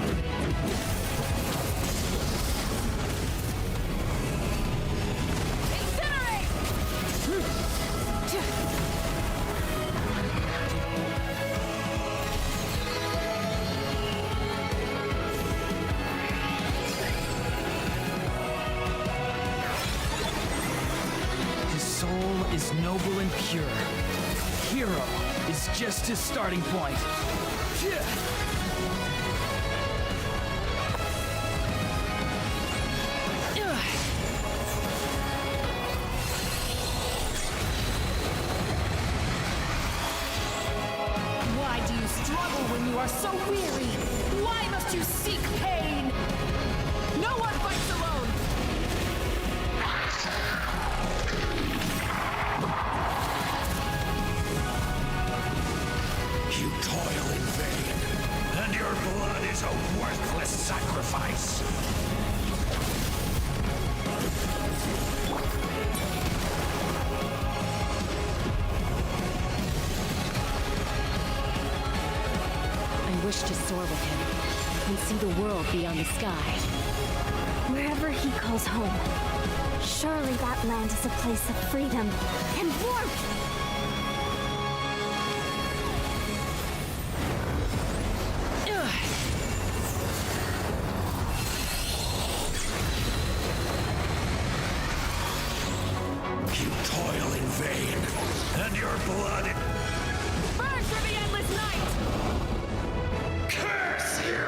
His soul is noble and pure. Hero is just his starting point. Why do you struggle when you are so weary? Why must you seek pain? No one fights alone! You toil in vain, and your blood is a worthless sacrifice. I wish to soar with him and see the world beyond the sky. Wherever he calls home, surely that land is a place of freedom and warmth! You toil in vain, and your blood... Burn for the endless night! Curse you!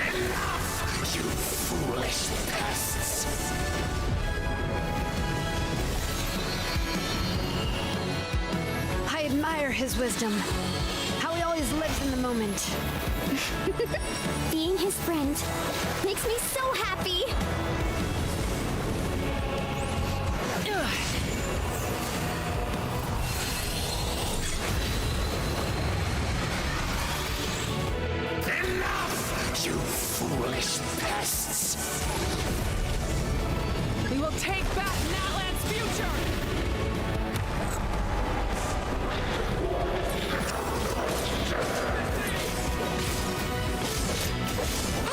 Enough, you foolish pests! I admire his wisdom. How he always lives in the moment. Being his friend makes me so happy! Enough, you foolish pests! We will take back Natlan's future!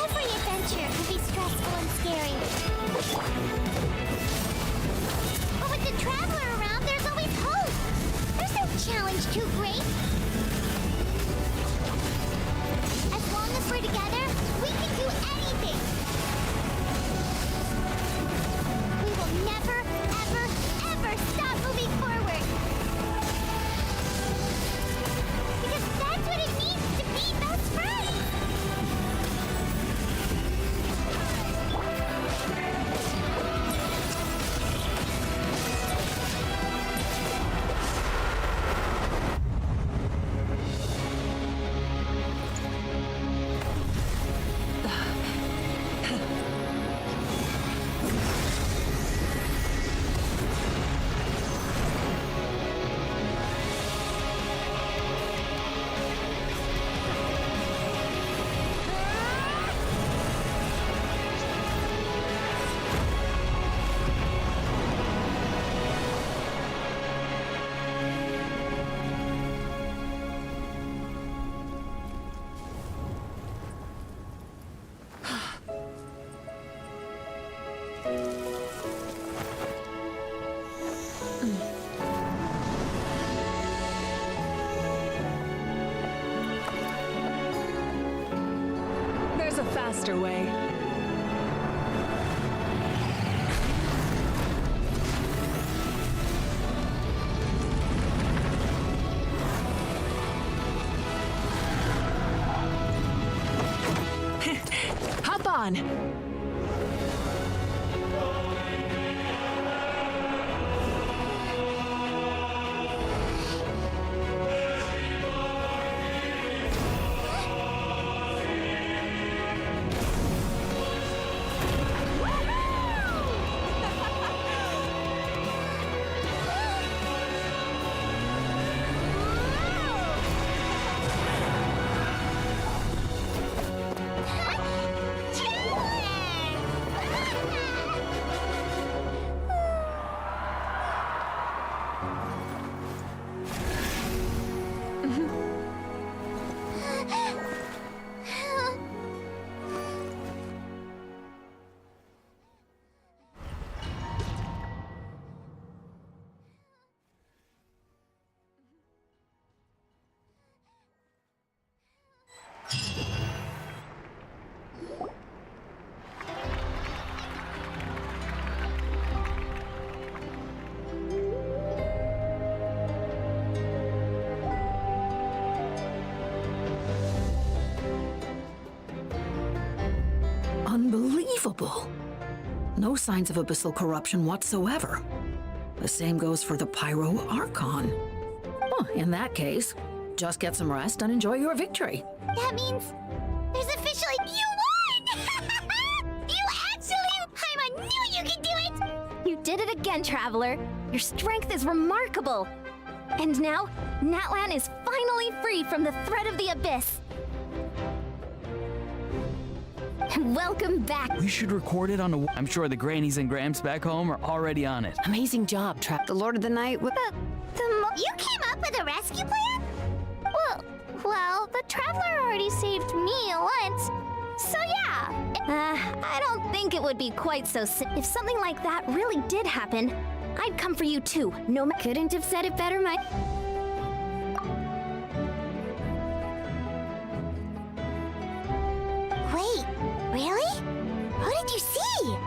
Every adventure can be stressful and scary. But with the Traveler around, there's always hope! There's no challenge too great! As long as we're together, we can do anything! We will never, ever, ever stop moving forward! Because that's what it means to be best friends! There's a faster way. Hop on! unstable. No signs of abyssal corruption whatsoever. The same goes for the Pyro Archon. Well, in that case, just get some rest and enjoy your victory. That means there's officially you won! You actually! I knew you could do it! You did it again, Traveler. Your strength is remarkable. And now, Natlan is finally free from the threat of the abyss. Welcome back. We should record it on I'm sure the grannies and gramps back home are already on it. Amazing job, Trap. The Lord of the Night with You came up with a rescue plan? Well, the Traveler already saved me once. So yeah. I don't think it would be quite so if something like that really did happen. I'd come for you too. Couldn't have said it better, Wait, really? Who did you see?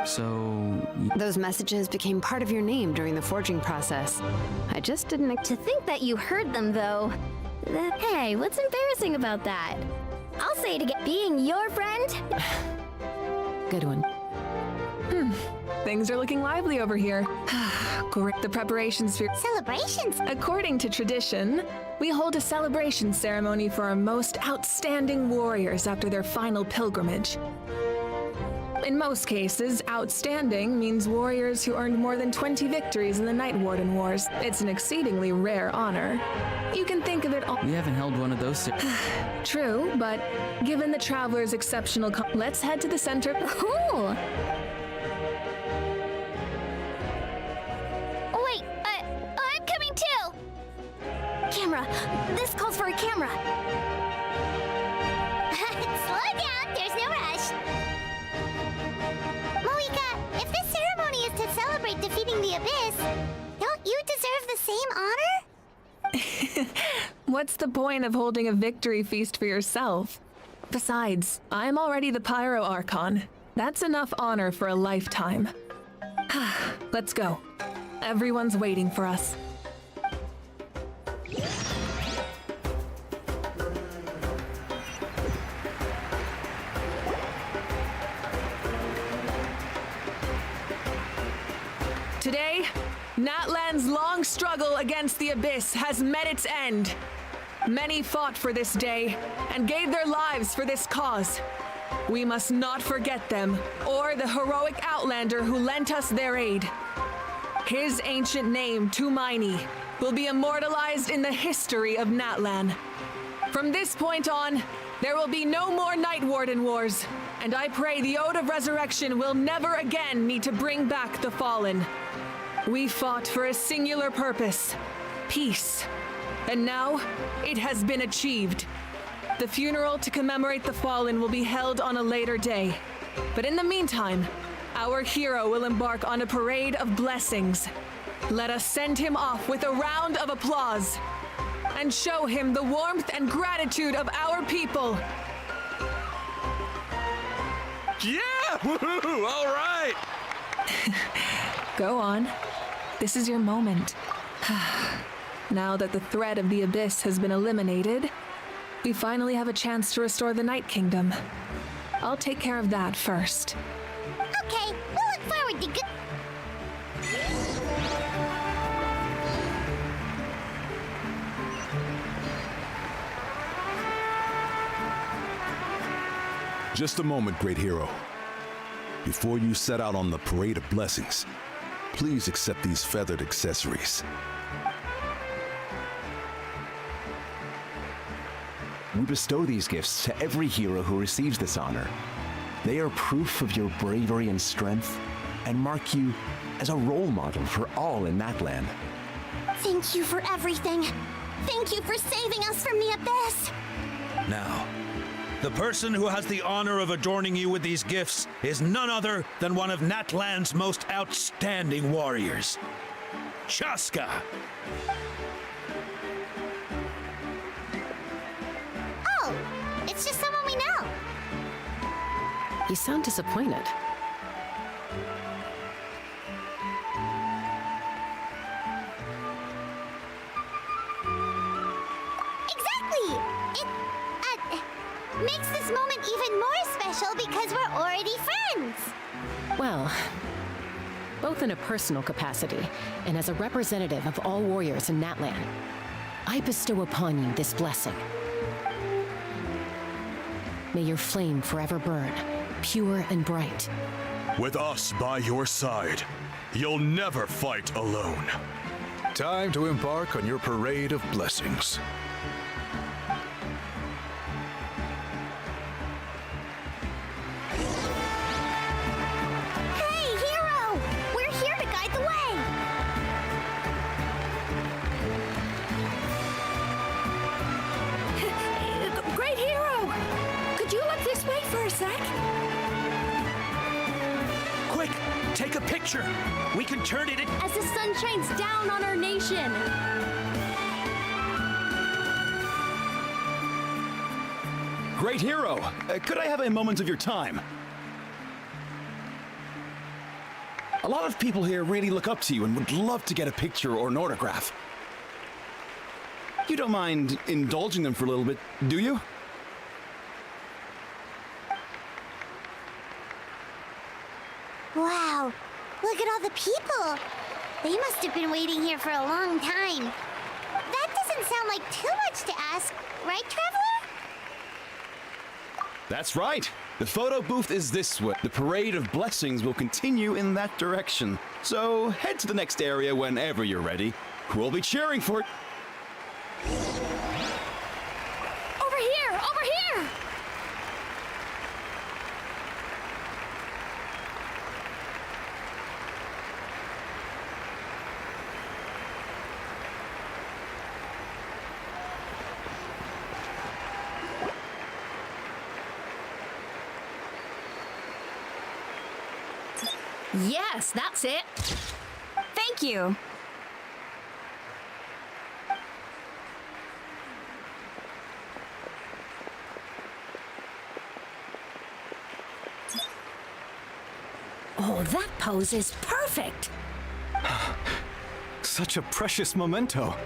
So... Those messages became part of your name during the forging process. I just didn't... To think that you heard them, though. Hey, what's embarrassing about that? I'll say it again. Being your friend? Good one. Things are looking lively over here. Great. The preparations for... Celebrations? According to tradition, we hold a celebration ceremony for our most outstanding warriors after their final pilgrimage. In most cases, outstanding means warriors who earned more than 20 victories in the Night Warden Wars. It's an exceedingly rare honor. You can think of it all. We haven't held one of those. True, but given the Traveler's exceptional let's head to the center. Ooh! Wait, I'm coming too! Camera! This calls for a camera! Slow down, there's no rush. Moika, if this ceremony is to celebrate defeating the Abyss, don't you deserve the same honor? What's the point of holding a victory feast for yourself? Besides, I'm already the Pyro Archon. That's enough honor for a lifetime. Let's go. Everyone's waiting for us. Today, Natlan's long struggle against the Abyss has met its end. Many fought for this day and gave their lives for this cause. We must not forget them or the heroic Outlander who lent us their aid. His ancient name, Tumaini, will be immortalized in the history of Natlan. From this point on, there will be no more Night Warden Wars, and I pray the Ode of Resurrection will never again need to bring back the Fallen. We fought for a singular purpose, peace. And now, it has been achieved. The funeral to commemorate the Fallen will be held on a later day. But in the meantime, our hero will embark on a parade of blessings. Let us send him off with a round of applause and show him the warmth and gratitude of our people. Yeah! Woohoo! All right! Go on. This is your moment. Now that the threat of the Abyss has been eliminated, we finally have a chance to restore the Night Kingdom. I'll take care of that first. Okay, we'll look forward to good... Just a moment, great hero. Before you set out on the parade of blessings, please accept these feathered accessories. We bestow these gifts to every hero who receives this honor. They are proof of your bravery and strength, and mark you as a role model for all in Natlan. Thank you for everything. Thank you for saving us from the Abyss. Now, the person who has the honor of adorning you with these gifts is none other than one of Natlan's most outstanding warriors, Chaska. Oh, it's just someone we know. You sound disappointed. Exactly! It makes this moment even more special because we're already friends! Well, both in a personal capacity and as a representative of all warriors in Natlan, I bestow upon you this blessing. May your flame forever burn, pure and bright. With us by your side, you'll never fight alone. Time to embark on your parade of blessings. Hey, Hero! We're here to guide the way! Great Hero! Could you look this way for a sec? Quick, take a picture. We can turn it in. As the sun shines down on our nation. Great Hero! Could I have a moment of your time? A lot of people here really look up to you and would love to get a picture or an autograph. You don't mind indulging them for a little bit, do you? Wow, look at all the people! They must have been waiting here for a long time. That doesn't sound like too much to ask, right, Traveler? That's right. The photo booth is this way. The parade of blessings will continue in that direction. So head to the next area whenever you're ready. We'll be cheering for it. Over here! Over here! Yes, that's it. Thank you. Oh, that pose is perfect. Such a precious memento.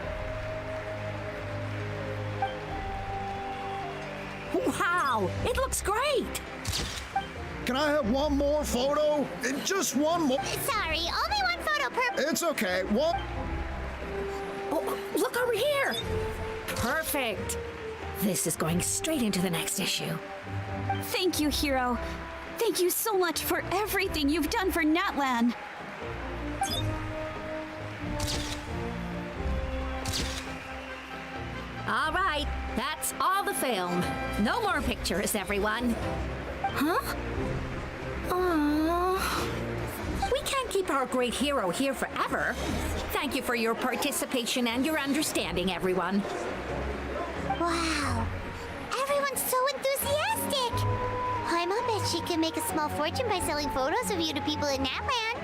Wow, it looks great. Can I have one more photo? Just one more. Sorry, only one photo per... It's okay. One. Oh, look over here. Perfect. This is going straight into the next issue. Thank you, Hero. Thank you so much for everything you've done for Natlan. All right, that's all the film. No more pictures, everyone. Huh? Aww. We can't keep our great hero here forever. Thank you for your participation and your understanding, everyone. Wow, everyone's so enthusiastic. I bet she can make a small fortune by selling photos of you to people in Natlan.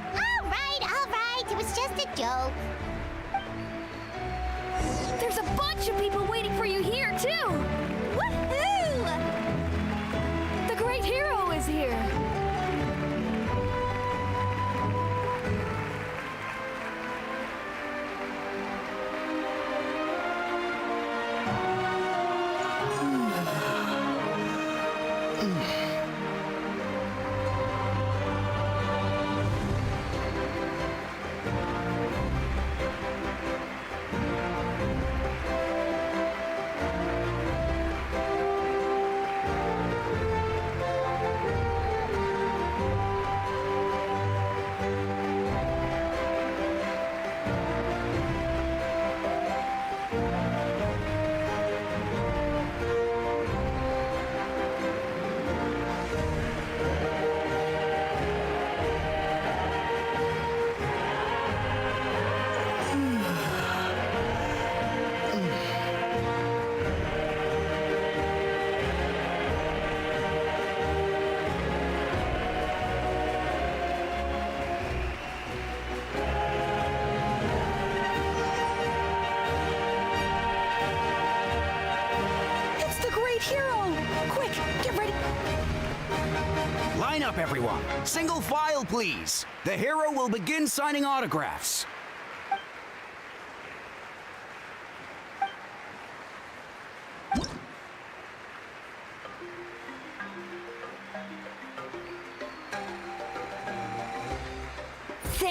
All right, it was just a joke. There's a bunch of people waiting for you here, too! Woohoo! The great hero is here! Line up, everyone. Single file, please. The hero will begin signing autographs.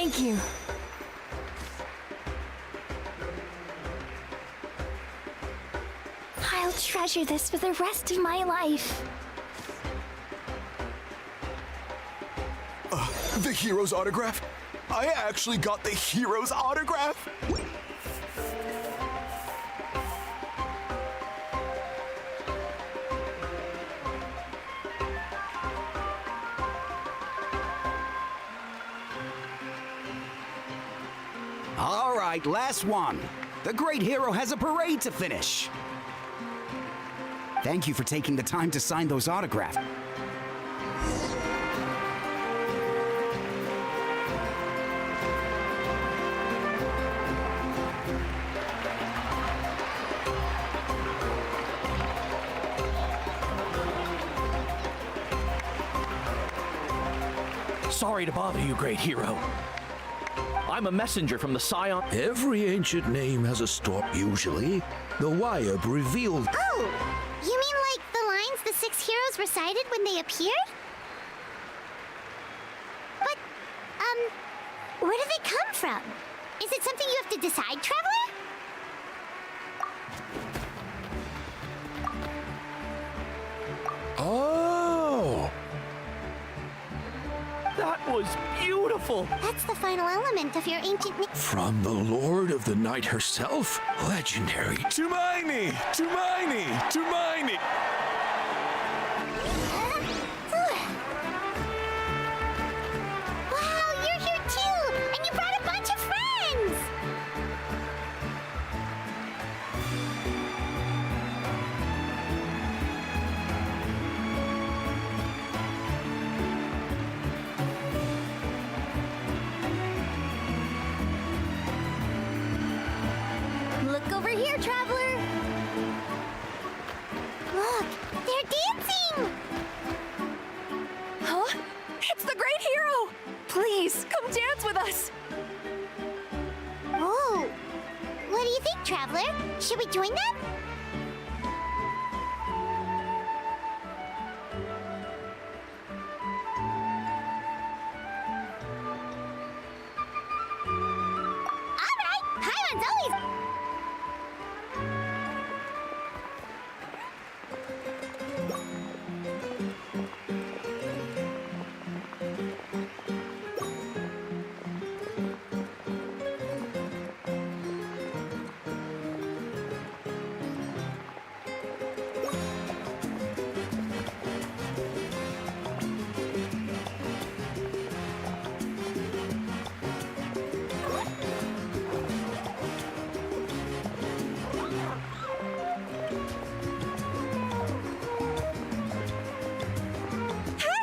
Thank you. I'll treasure this for the rest of my life. The hero's autograph? I actually got the hero's autograph? All right, last one. The great hero has a parade to finish. Thank you for taking the time to sign those autographs. Sorry to bother you, great hero. I'm a messenger from the Scion. Every ancient name has a story. Usually, the Wyup revealed. Oh, you mean like the lines the 6 heroes recited when they appeared? But, where do they come from? Is it something you have to decide, Traveler? Oh! That was beautiful! That's the final element of your ancient... From the Lord of the Night herself? Legendary. Tumaini! Tumaini! Tumaini! Wow, you're here too! And you brought a bunch of friends! Look over here, Traveler! Look, they're dancing! Huh? It's the great hero! Please, come dance with us! Oh, what do you think, Traveler? Should we join them? All right, Paimon's always...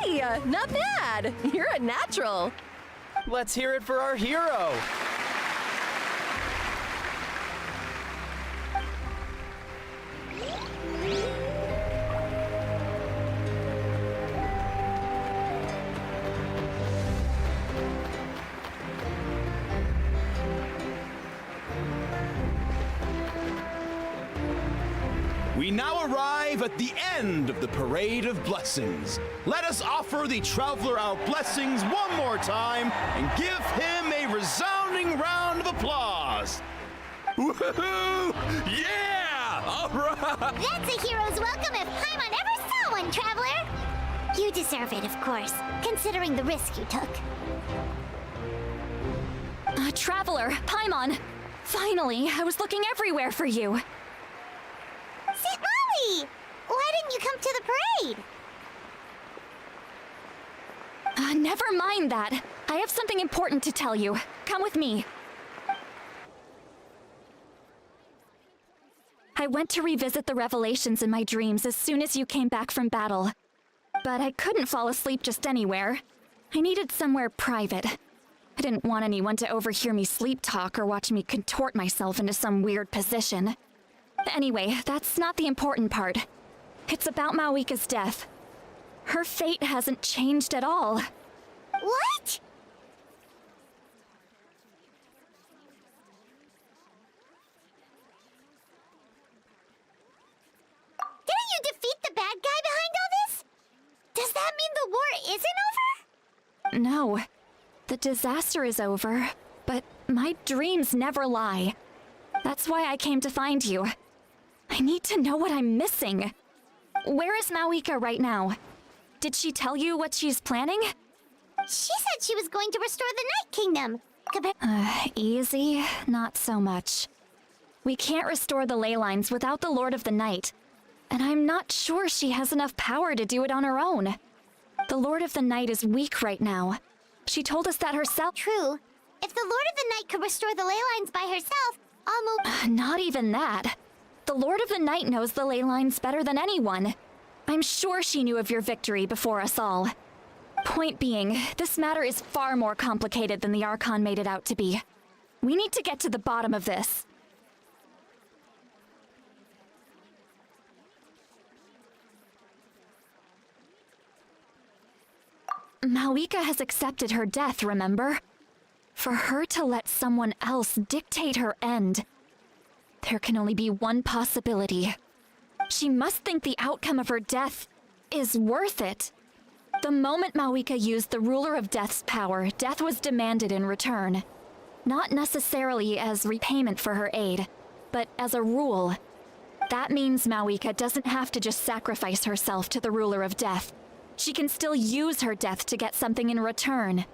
Hey, not bad! You're a natural! Let's hear it for our hero! We now arrive at the end of the Parade of Blessings. Let us offer the Traveler our blessings one more time and give him a resounding round of applause. Woohoo! Yeah! All right! That's a hero's welcome if Paimon ever saw one, Traveler! You deserve it, of course, considering the risk you took. Traveler, Paimon! Finally, I was looking everywhere for you! Sit Molly! Why didn't you come to the parade? Never mind that. I have something important to tell you. Come with me. I went to revisit the revelations in my dreams as soon as you came back from battle. But I couldn't fall asleep just anywhere. I needed somewhere private. I didn't want anyone to overhear me sleep talk or watch me contort myself into some weird position. Anyway, that's not the important part. It's about Mawika's death. Her fate hasn't changed at all. What? Didn't you defeat the bad guy behind all this? Does that mean the war isn't over? No. The disaster is over, but my dreams never lie. That's why I came to find you. I need to know what I'm missing. Where is Mawika right now? Did she tell you what she's planning? She said she was going to restore the Night Kingdom. Easy, not so much. We can't restore the ley lines without the Lord of the Night, and I'm not sure she has enough power to do it on her own. The Lord of the Night is weak right now. She told us that herself. True. If the Lord of the Night could restore the ley lines by herself, almost. Not even that. The Lord of the Night knows the ley lines better than anyone. I'm sure she knew of your victory before us all. Point being, this matter is far more complicated than the Archon made it out to be. We need to get to the bottom of this. Mawika has accepted her death, remember? For her to let someone else dictate her end, there can only be one possibility. She must think the outcome of her death is worth it. The moment Mawika used the Ruler of Death's power, death was demanded in return. Not necessarily as repayment for her aid, but as a rule. That means Mawika doesn't have to just sacrifice herself to the Ruler of Death. She can still use her death to get something in return.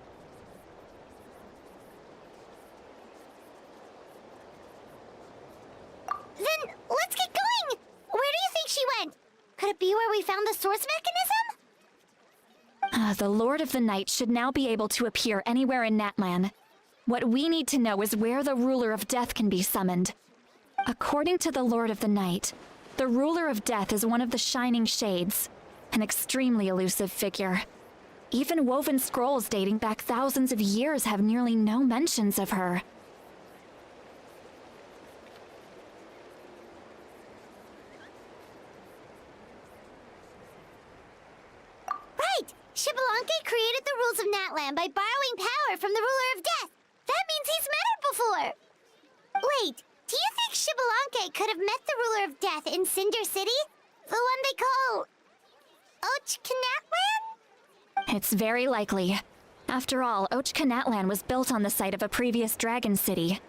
Then let's get going! Where do you think she went? Could it be where we found the source mechanism? The Lord of the Night should now be able to appear anywhere in Natlan. What we need to know is where the Ruler of Death can be summoned. According to the Lord of the Night, the Ruler of Death is one of the Shining Shades, an extremely elusive figure. Even woven scrolls dating back thousands of years have nearly no mentions of her. Right! Xbalanque created the rules of Natlan by borrowing power from the Ruler of Death. That means he's met her before! Wait, do you think Xbalanque could have met the Ruler of Death in Cinder City? The one they call... Ochkanatlan? It's very likely. After all, Ochkanatlan was built on the site of a previous dragon city.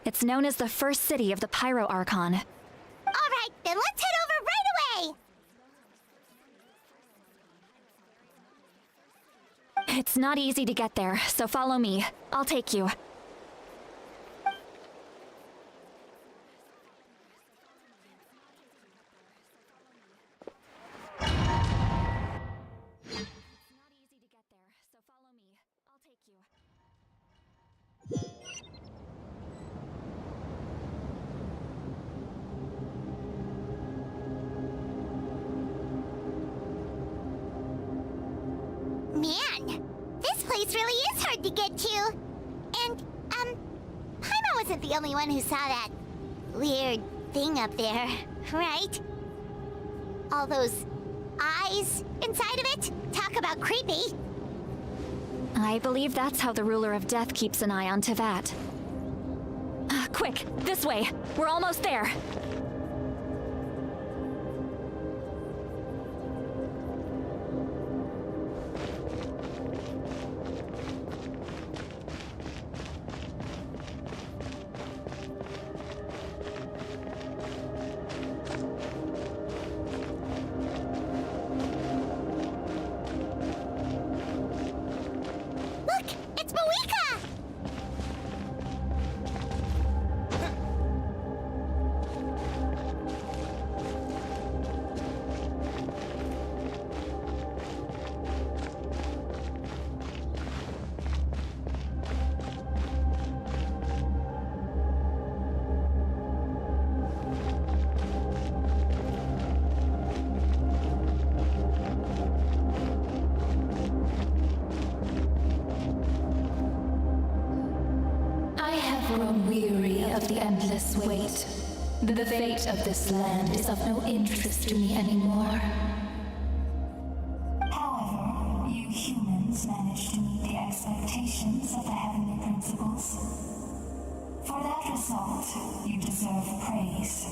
It's known as the first city of the Pyro Archon. Alright, then let's head over right away! It's not easy to get there, so follow me. I'll take you. Man, this place really is hard to get to. And, Paimon wasn't the only one who saw that weird thing up there, right? All those eyes inside of it? Talk about creepy. I believe that's how the Ruler of Death keeps an eye on Tevat. Quick, this way. We're almost there. Of the endless wait. The fate of this land is of no interest to me anymore. However, you humans managed to meet the expectations of the heavenly principles. For that result, you deserve praise.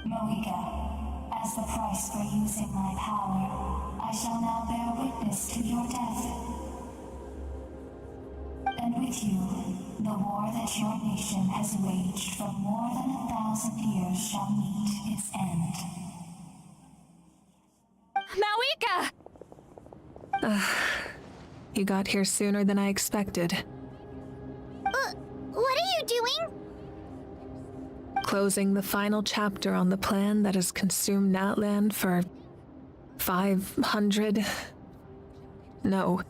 Mohiga, as the price for using my power, I shall now bear witness to your death. with you, the war that your nation has waged for more than 1,000 years shall meet its end. Mawika! You got here sooner than I expected. What are you doing? Closing the final chapter on the plan that has consumed Natlan for 500... No.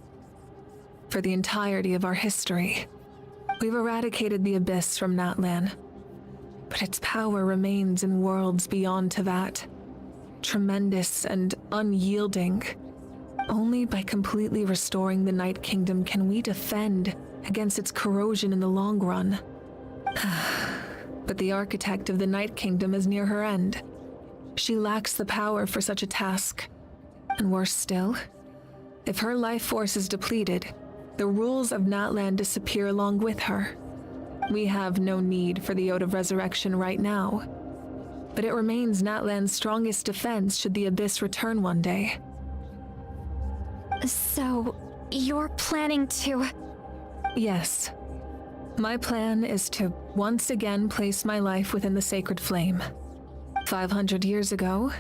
For the entirety of our history. We've eradicated the Abyss from Natlan, but its power remains in worlds beyond Tevat. Tremendous and unyielding. Only by completely restoring the Night Kingdom can we defend against its corrosion in the long run. But the architect of the Night Kingdom is near her end. She lacks the power for such a task. And worse still, if her life force is depleted, the rules of Natlan disappear along with her. We have no need for the Ode of Resurrection right now, but it remains Natlan's strongest defense should the Abyss return one day. So, you're planning to... Yes. My plan is to once again place my life within the sacred flame. 500 years ago,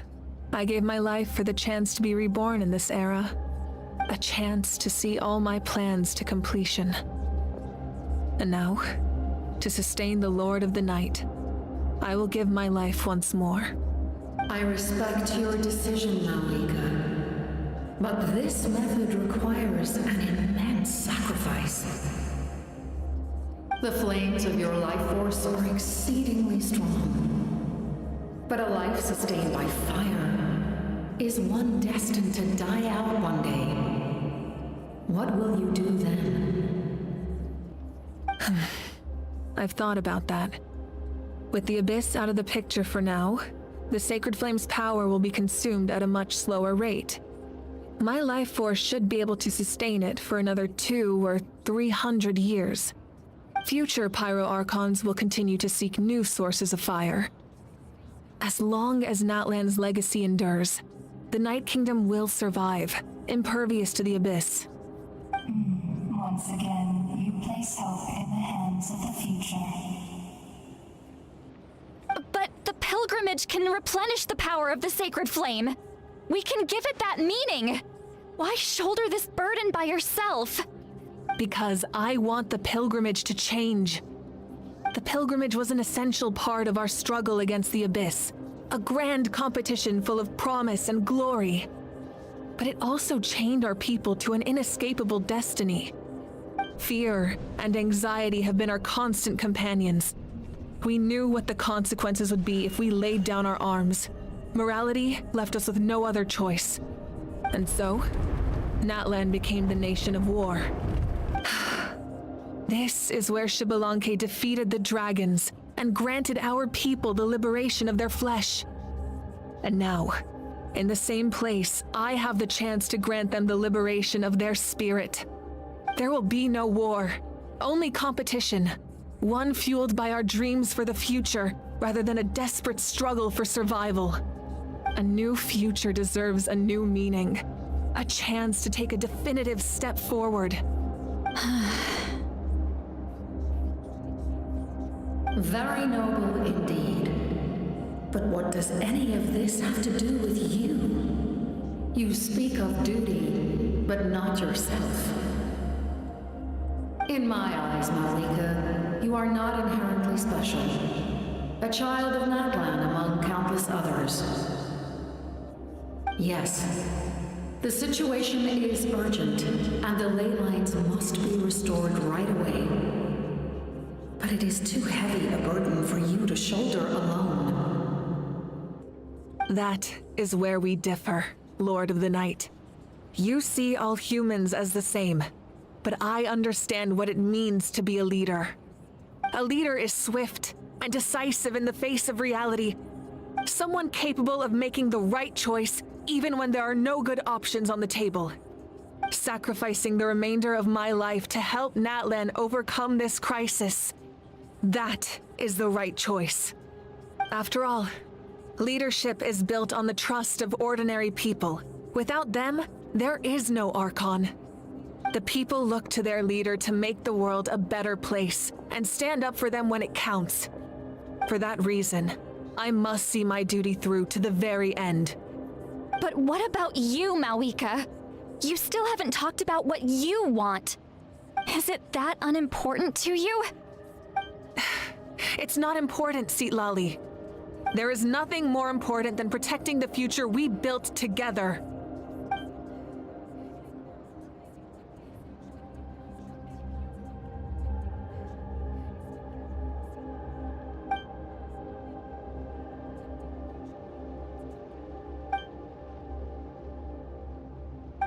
I gave my life for the chance to be reborn in this era. A chance to see all my plans to completion. And now, to sustain the Lord of the Night, I will give my life once more. I respect your decision, Mawika. But this method requires an immense sacrifice. The flames of your life force are exceedingly strong. But a life sustained by fire is one destined to die out one day. What will you do then? I've thought about that. With the Abyss out of the picture for now, the Sacred Flame's power will be consumed at a much slower rate. My life force should be able to sustain it for another 200 or 300 years. Future Pyro Archons will continue to seek new sources of fire. As long as Natlan's legacy endures, the Night Kingdom will survive, impervious to the Abyss. Once again, you place hope in the hands of the future. But the pilgrimage can replenish the power of the sacred flame. We can give it that meaning. Why shoulder this burden by yourself? Because I want the pilgrimage to change. The pilgrimage was an essential part of our struggle against the Abyss, a grand competition full of promise and glory. But it also chained our people to an inescapable destiny. Fear and anxiety have been our constant companions. We knew what the consequences would be if we laid down our arms. Morality left us with no other choice. And so, Natlan became the nation of war. This is where Xbalanque defeated the dragons and granted our people the liberation of their flesh. And now, in the same place, I have the chance to grant them the liberation of their spirit. There will be no war, only competition. One fueled by our dreams for the future, rather than a desperate struggle for survival. A new future deserves a new meaning. A chance to take a definitive step forward. Very noble indeed. But what does any of this have to do with you? You speak of duty, but not yourself. In my eyes, Mawika, you are not inherently special. A child of Natlan among countless others. Yes, the situation is urgent, and the ley lines must be restored right away. But it is too heavy a burden for you to shoulder alone. That is where we differ, Lord of the Night. You see all humans as the same, but I understand what it means to be a leader. A leader is swift and decisive in the face of reality. Someone capable of making the right choice even when there are no good options on the table. Sacrificing the remainder of my life to help Natlan overcome this crisis. That is the right choice. After all, leadership is built on the trust of ordinary people. Without them, there is no Archon. The people look to their leader to make the world a better place and stand up for them when it counts. For that reason, I must see my duty through to the very end. But what about you, Malika? You still haven't talked about what you want. Is it that unimportant to you? It's not important, Citlali. There is nothing more important than protecting the future we built together.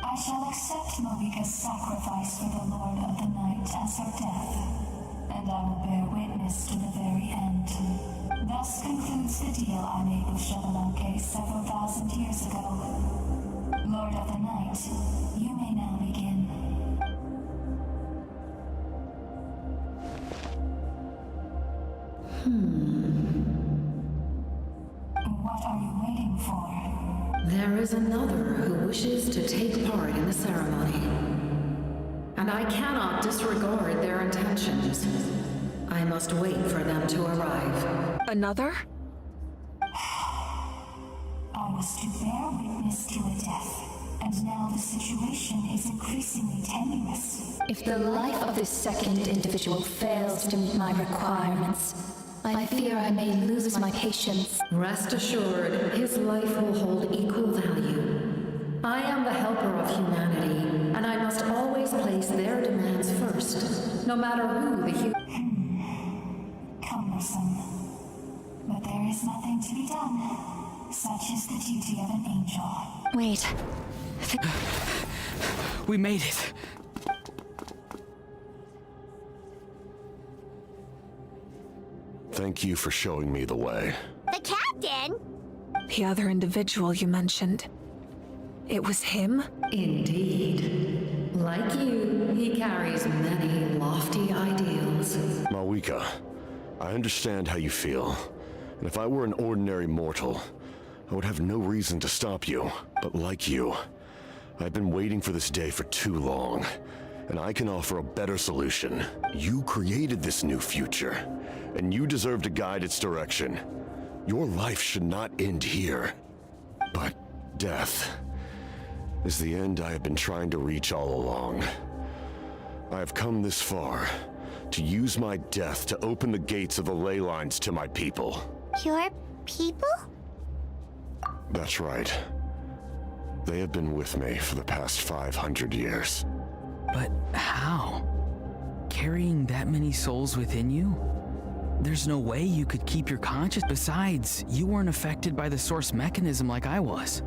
I shall accept Malika's sacrifice for the Lord of the Night as her death, and I will bear witness to the very end. Thus concludes the deal I made with Shavalanke several thousand years ago. Lord of the Night, you may now begin. What are you waiting for? There is another who wishes to take part in the ceremony, and I cannot disregard their intentions. I must wait for them to arrive. Another? I was to bear witness to a death, and now the situation is increasingly tenuous. If the life of this second individual fails to meet my requirements, I fear I may lose my patience. Rest assured, his life will hold equal value. I am the helper of humanity, and I must always place their demands first, no matter who the Cumbersome. But there is nothing to be done. Such is the duty of an angel. Wait. We made it. Thank you for showing me the way. The captain? The other individual you mentioned. It was him? Indeed. Like you, he carries many lofty ideals. Malika, I understand how you feel. And if I were an ordinary mortal, I would have no reason to stop you. But like you, I've been waiting for this day for too long. And I can offer a better solution. You created this new future, and you deserve to guide its direction. Your life should not end here. But death is the end I have been trying to reach all along. I have come this far to use my death to open the gates of the ley lines to my people. Your people? That's right. They have been with me for the past 500 years. But how? Carrying that many souls within you? There's no way you could keep your conscience. Besides, you weren't affected by the source mechanism like I was.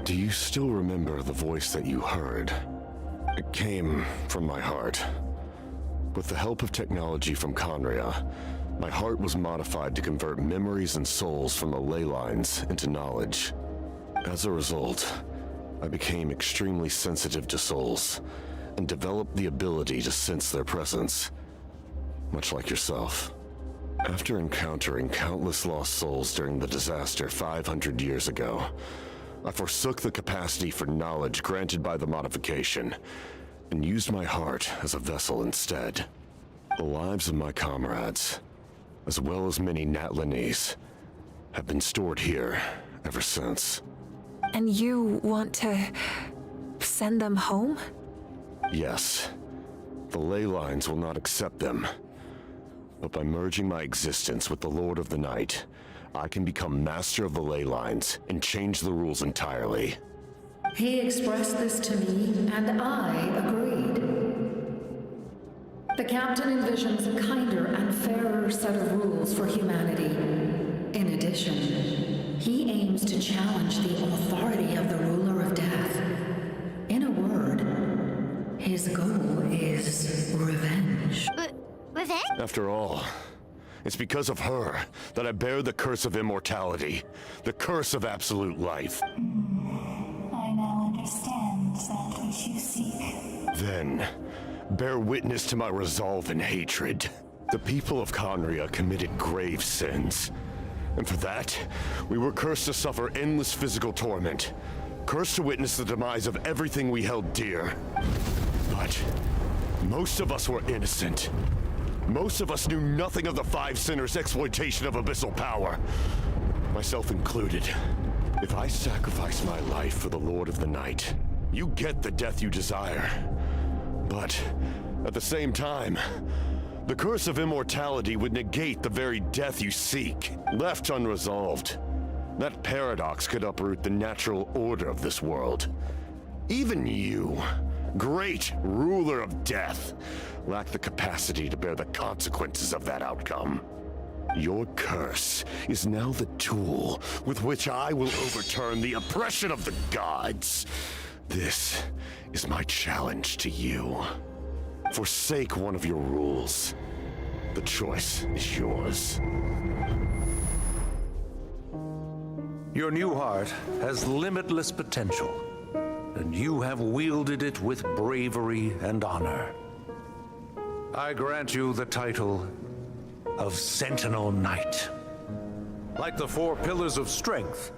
Do you still remember the voice that you heard? It came from my heart. With the help of technology from Conria, my heart was modified to convert memories and souls from the ley lines into knowledge. As a result, I became extremely sensitive to souls and developed the ability to sense their presence, much like yourself. After encountering countless lost souls during the disaster 500 years ago, I forsook the capacity for knowledge granted by the modification and used my heart as a vessel instead. The lives of my comrades, as well as many Natlanese, have been stored here ever since. And you want to send them home? Yes. The ley lines will not accept them. But by merging my existence with the Lord of the Night, I can become master of the ley lines and change the rules entirely. He expressed this to me, and I agreed. The captain envisions a kinder and fairer set of rules for humanity. In addition, he aims to challenge the authority of the ruler of death. In a word, his goal is revenge. Revenge? After all, it's because of her that I bear the curse of immortality, the curse of absolute life. I now understand that which you seek. Then, bear witness to my resolve and hatred. The people of Conria committed grave sins. And for that, we were cursed to suffer endless physical torment. Cursed to witness the demise of everything we held dear. But most of us were innocent. Most of us knew nothing of the Five Sinners' exploitation of abyssal power, myself included. If I sacrifice my life for the Lord of the Night, you get the death you desire. But at the same time, the curse of immortality would negate the very death you seek. Left unresolved, that paradox could uproot the natural order of this world. Even you, great ruler of death, lack the capacity to bear the consequences of that outcome. Your curse is now the tool with which I will overturn the oppression of the gods. This is my challenge to you. Forsake one of your rules. The choice is yours. Your new heart has limitless potential, and you have wielded it with bravery and honor. I grant you the title of Sentinel Knight. Like the four pillars of strength,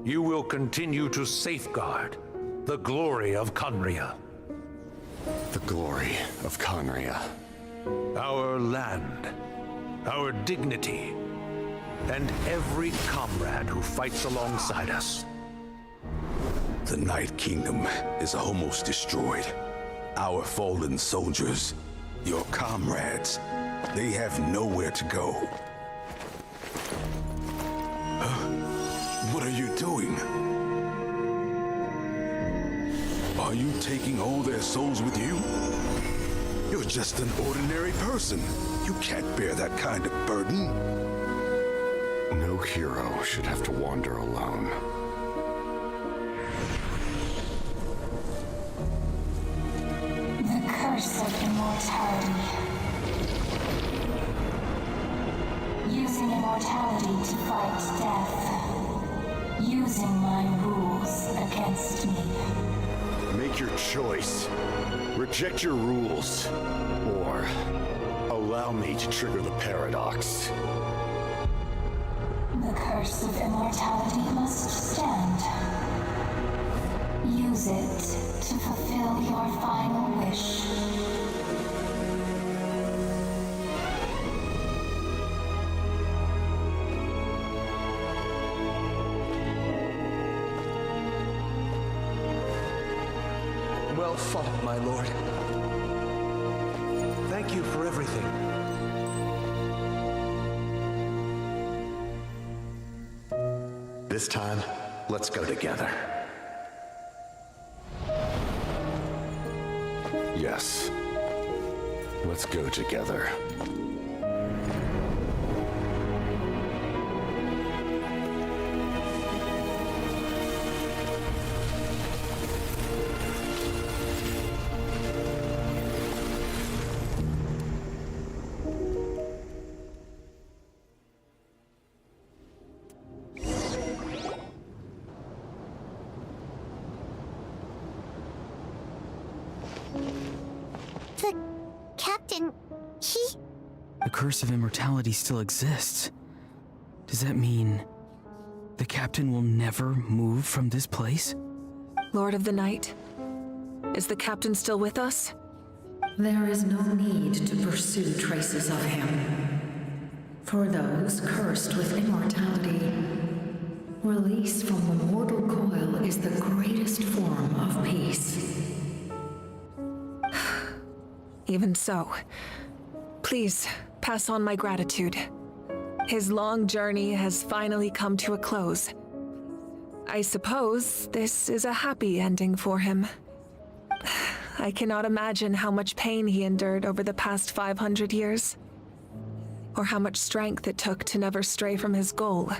you will continue to safeguard the glory of Conria. The glory of Conria. Our land, our dignity, and every comrade who fights alongside us. The Night Kingdom is almost destroyed. Our fallen soldiers, your comrades, they have nowhere to go. What are you doing? Are you taking all their souls with you? You're just an ordinary person. You can't bear that kind of burden. No hero should have to wander alone. The curse of immortality. Using immortality to fight death. Using my rules against me. Make your choice. Reject your rules. Or allow me to trigger the paradox. The curse of immortality must stand. Use it to fulfill your final wish. Well fought, my lord. Thank you for everything. This time, let's go together. Yes. Let's go together. The captain, The curse of immortality still exists. Does that mean the captain will never move from this place? Lord of the Night, is the captain still with us? There is no need to pursue traces of him. For those cursed with immortality, release from the mortal coil is the greatest form of peace. Even so, please pass on my gratitude. His long journey has finally come to a close. I suppose this is a happy ending for him. I cannot imagine how much pain he endured over the past 500 years, or how much strength it took to never stray from his goal.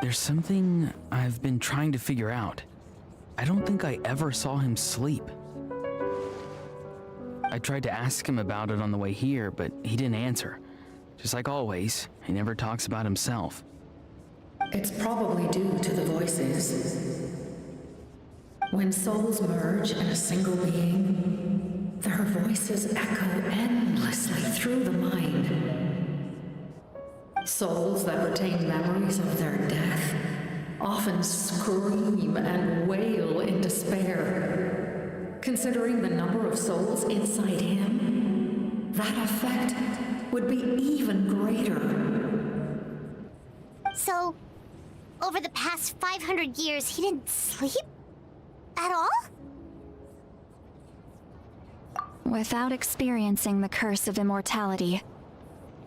There's something I've been trying to figure out. I don't think I ever saw him sleep. I tried to ask him about it on the way here, but he didn't answer. Just like always, he never talks about himself. It's probably due to the voices. When souls merge in a single being, their voices echo endlessly through the mind. Souls that retain memories of their death often scream and wail in despair, Considering the number of souls inside him, that effect would be even greater. So, over the past 500 years, he didn't sleep? At all? Without experiencing the curse of immortality,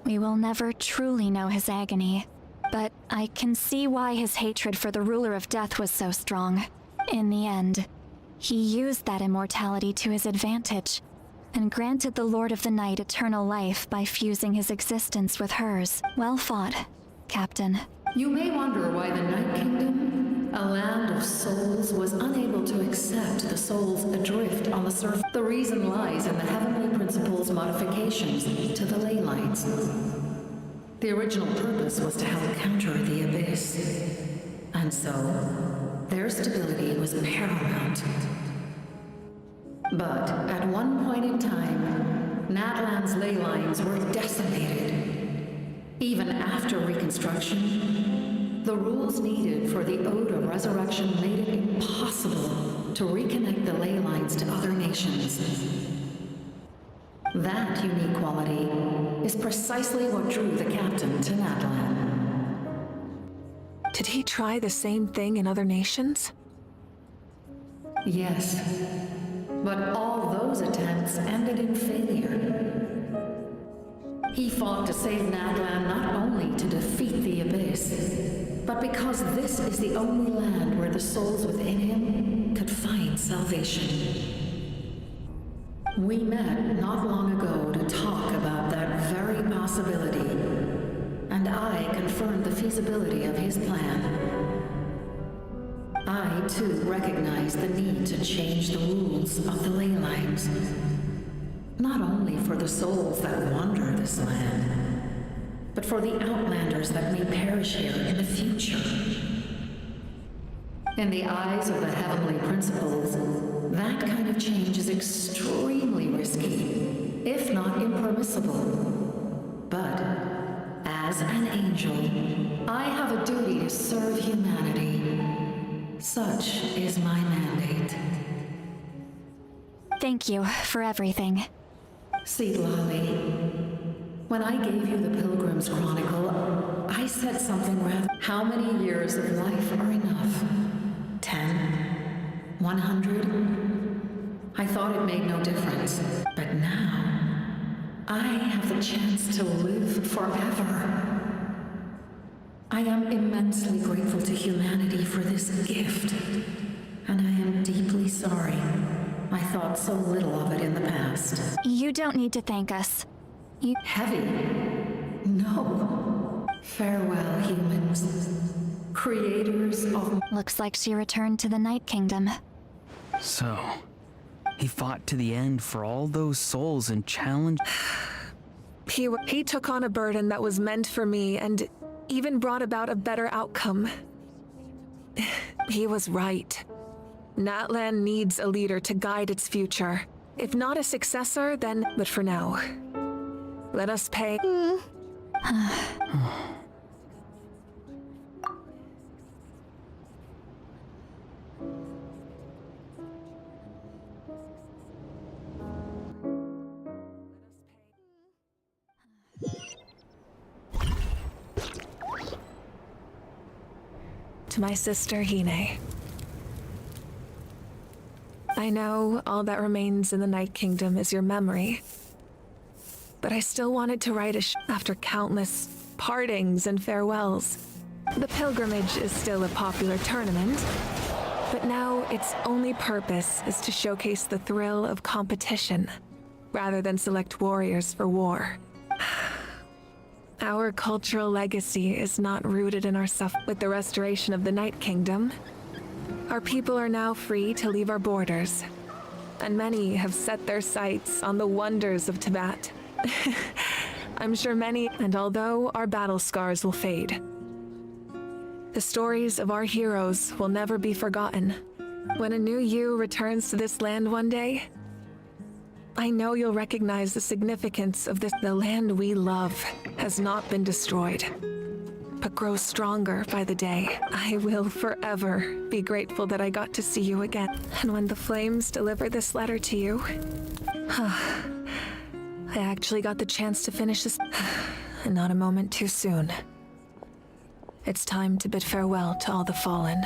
we will never truly know his agony. But I can see why his hatred for the ruler of death was so strong. In the end, he used that immortality to his advantage, and granted the Lord of the Night eternal life by fusing his existence with hers. Well fought, Captain. You may wonder why the Night Kingdom, a land of souls, was unable to accept the souls adrift on the surface. The reason lies in the Heavenly Principle's modifications to the ley lines. The original purpose was to help counter the Abyss, and so their stability was paramount. But at one point in time, Natlan's ley lines were decimated. Even after reconstruction, the rules needed for the Ode of Resurrection made it impossible to reconnect the ley lines to other nations. That unique quality is precisely what drew the captain to Natlan. Did he try the same thing in other nations? Yes, but all those attempts ended in failure. He fought to save Natlan not only to defeat the Abyss, but because this is the only land where the souls within him could find salvation. We met not long ago to talk about that very possibility, and I confirmed the feasibility of his plan. I, too, recognize the need to change the rules of the ley lines, not only for the souls that wander this land, but for the outlanders that may perish here in the future. In the eyes of the Heavenly Principles, that kind of change is extremely risky, if not impermissible. But, as an angel, I have a duty to serve humanity. Such is my mandate. Thank you for everything. See, Lolly, when I gave you the Pilgrim's Chronicle, I said something rather... How many years of life are enough? 10? 100? I thought it made no difference. But now, I have the chance to live forever. I am immensely grateful to humanity for this gift, and I am deeply sorry I thought so little of it in the past. You don't need to thank us. Heavy? No. Farewell, humans. Creators of... Looks like she returned to the Night Kingdom. So, he fought to the end for all those souls and challenged... He took on a burden that was meant for me and even brought about a better outcome. He was right. Natlan needs a leader to guide its future. If not a successor, then... But for now, let us pay... To my sister, Hine. I know all that remains in the Night Kingdom is your memory, but I still wanted to write after countless partings and farewells. The pilgrimage is still a popular tournament, but now its only purpose is to showcase the thrill of competition, rather than select warriors for war. Our cultural legacy is not rooted in our suffering. With the restoration of the Night Kingdom, our people are now free to leave our borders, and many have set their sights on the wonders of Tibet. I'm sure many, and although our battle scars will fade, the stories of our heroes will never be forgotten. When a new you returns to this land one day, I know you'll recognize the significance of this. The land we love has not been destroyed. but grows stronger by the day. I will forever be grateful that I got to see you again. And when the flames delivered this letter to you, I actually got the chance to finish this, and not a moment too soon. It's time to bid farewell to all the fallen.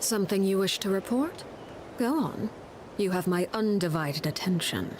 Something you wish to report? Go on. You have my undivided attention.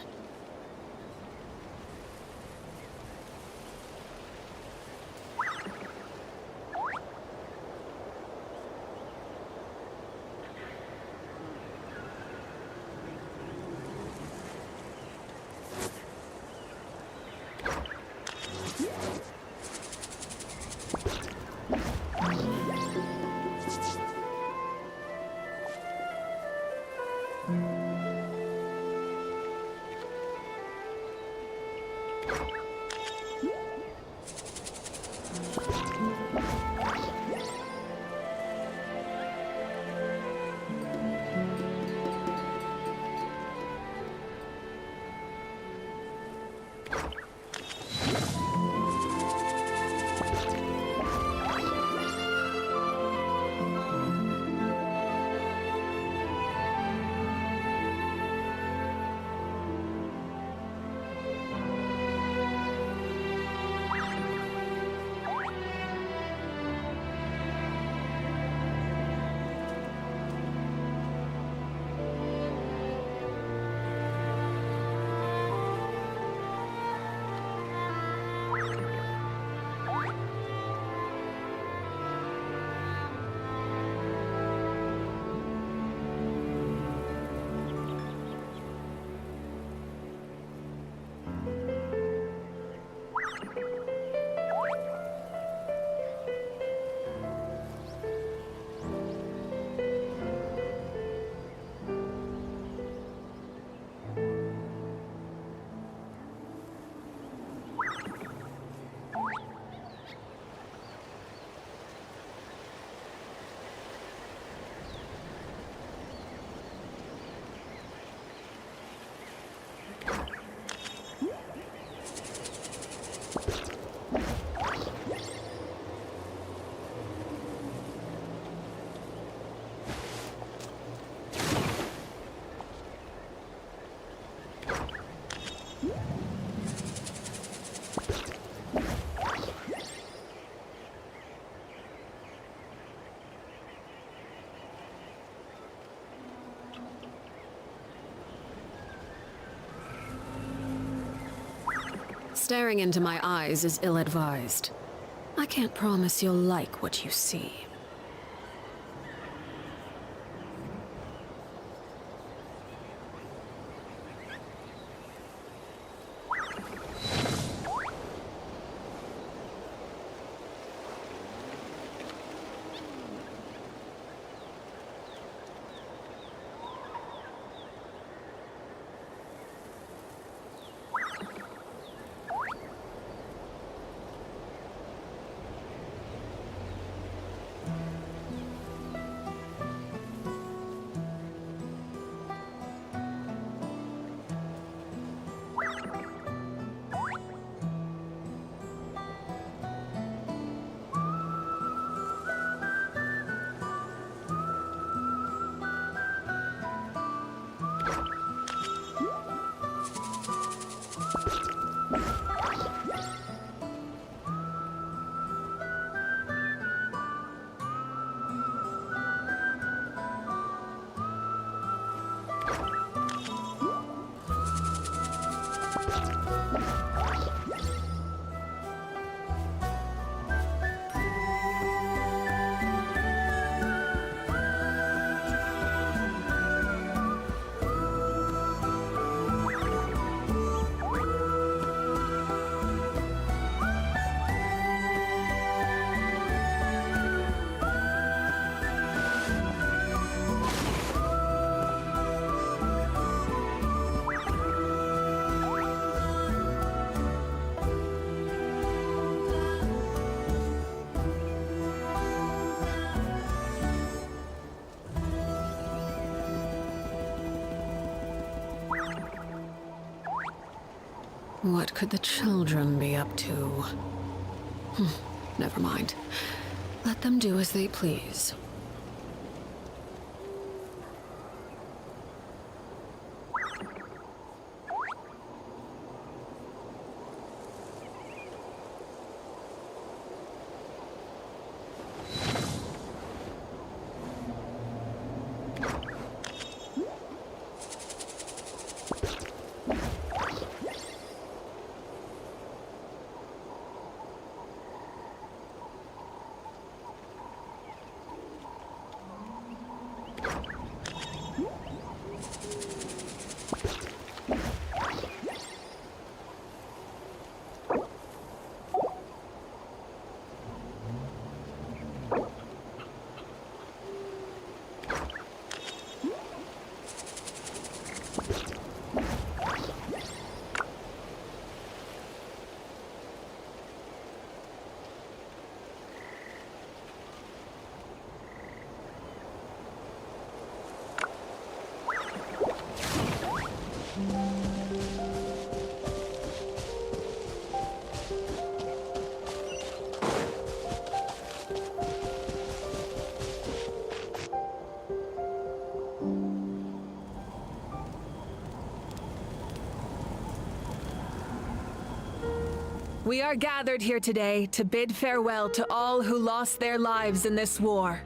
Staring into my eyes is ill-advised. I can't promise you'll like what you see. What could the children be up to? Never mind. Let them do as they please. We are gathered here today to bid farewell to all who lost their lives in this war.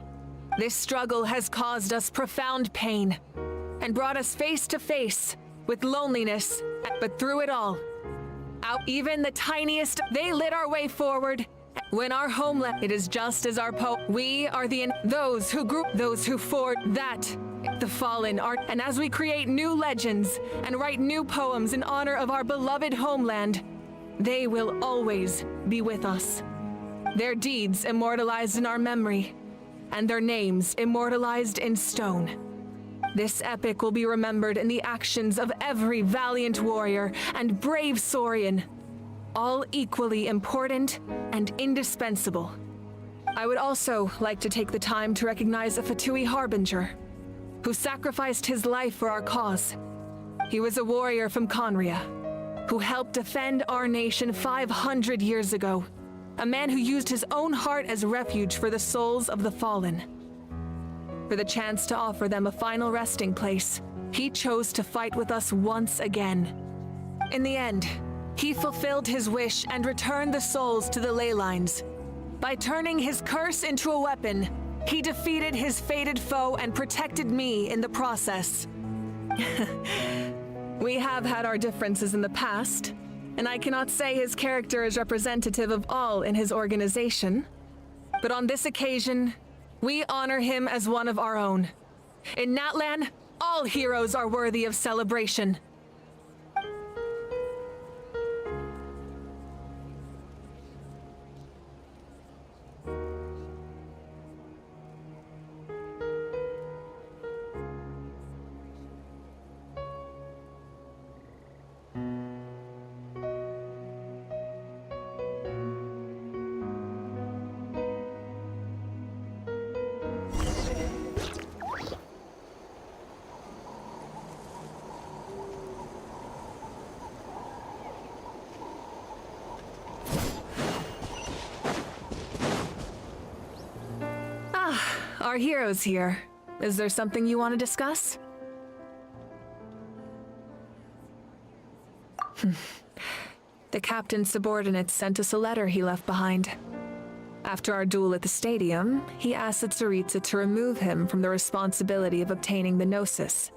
This struggle has caused us profound pain and brought us face to face with loneliness, but through it all, out even the tiniest, they lit our way forward. When our homeland, it is just as our we are those who fought that, the fallen are, and as we create new legends and write new poems in honor of our beloved homeland, they will always be with us. Their deeds immortalized in our memory, and their names immortalized in stone. This epic will be remembered in the actions of every valiant warrior and brave Saurian, all equally important and indispensable. I would also like to take the time to recognize a Fatui Harbinger, who sacrificed his life for our cause. He was a warrior from Conria, who helped defend our nation 500 years ago. A man who used his own heart as refuge for the souls of the fallen. For the chance to offer them a final resting place, he chose to fight with us once again. In the end, he fulfilled his wish and returned the souls to the ley lines. By turning his curse into a weapon, he defeated his fated foe and protected me in the process. We have had our differences in the past, and I cannot say his character is representative of all in his organization. But on this occasion, we honor him as one of our own. In Natlan, all heroes are worthy of celebration. Our hero's here. Is there something you want to discuss? The captain's subordinates sent us a letter he left behind. After our duel at the stadium, he asked the Tsaritsa to remove him from the responsibility of obtaining the Gnosis,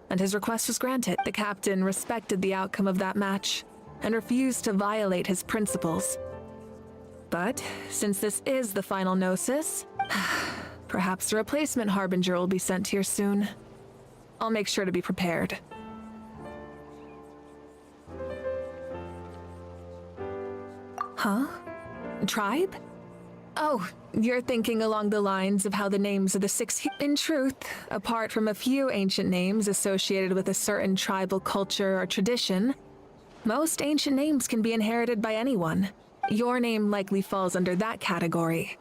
and his request was granted. The captain respected the outcome of that match and refused to violate his principles. But since this is the final Gnosis, perhaps a replacement Harbinger will be sent here soon. I'll make sure to be prepared. Huh? Tribe? Oh, you're thinking along the lines of how the names of the six... In truth, apart from a few ancient names associated with a certain tribal culture or tradition, most ancient names can be inherited by anyone. Your name likely falls under that category.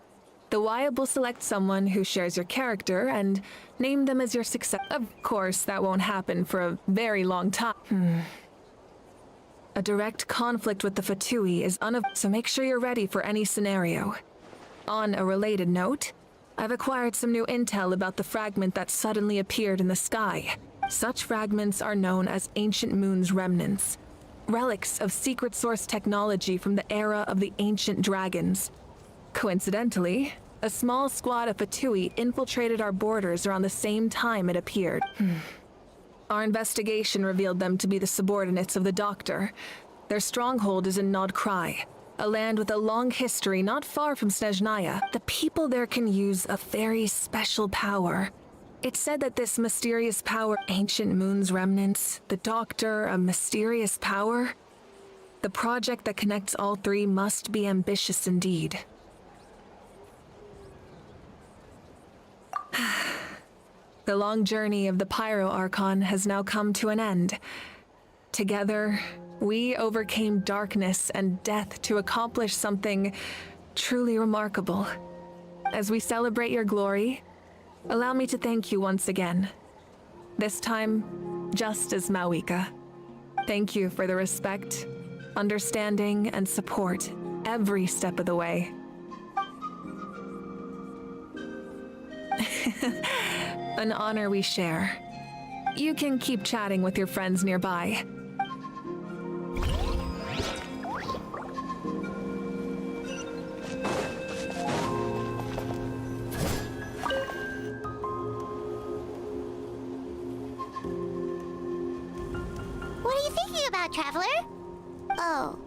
The Wyab will select someone who shares your character and name them as your successor. Of course, that won't happen for a very long time. A direct conflict with the Fatui is so make sure you're ready for any scenario. On a related note, I've acquired some new intel about the fragment that suddenly appeared in the sky. Such fragments are known as Ancient Moon's remnants, relics of secret source technology from the era of the ancient dragons. Coincidentally, a small squad of Fatui infiltrated our borders around the same time it appeared. Our investigation revealed them to be the subordinates of the Doctor. Their stronghold is in Nod Krai, a land with a long history not far from Snezhnaya. The people there can use a very special power. It's said that this mysterious power, Ancient Moon's remnants, the Doctor, a mysterious power. The project that connects all three must be ambitious indeed. The long journey of the Pyro Archon has now come to an end. Together, we overcame darkness and death to accomplish something truly remarkable. As we celebrate your glory, allow me to thank you once again. This time, just as Mawika. Thank you for the respect, understanding, and support every step of the way. An honor we share. You can keep chatting with your friends nearby. What are you thinking about, Traveler? Oh.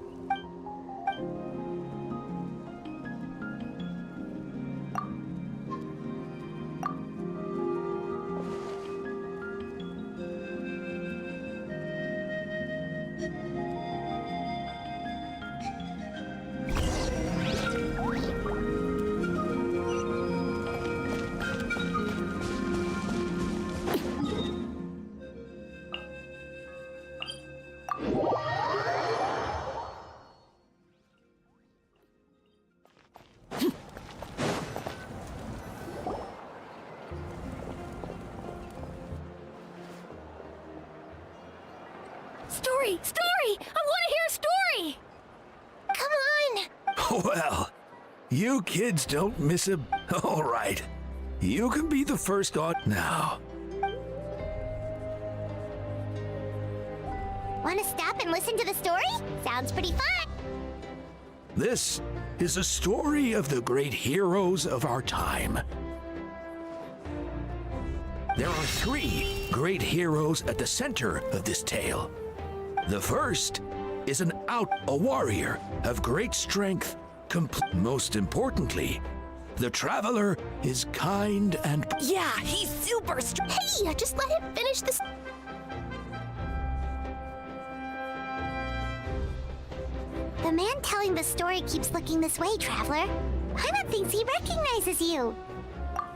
Story! I want to hear a story! Come on! Well, you kids don't miss a... All right. You can be the first on now. Want to stop and listen to the story? Sounds pretty fun! This is a story of the great heroes of our time. There are 3 great heroes at the center of this tale. The first is a warrior of great strength. Most importantly, the Traveler is kind and... Yeah, he's super strong. Hey, just let him finish this. The man telling the story keeps looking this way, Traveler. Paimon thinks he recognizes you.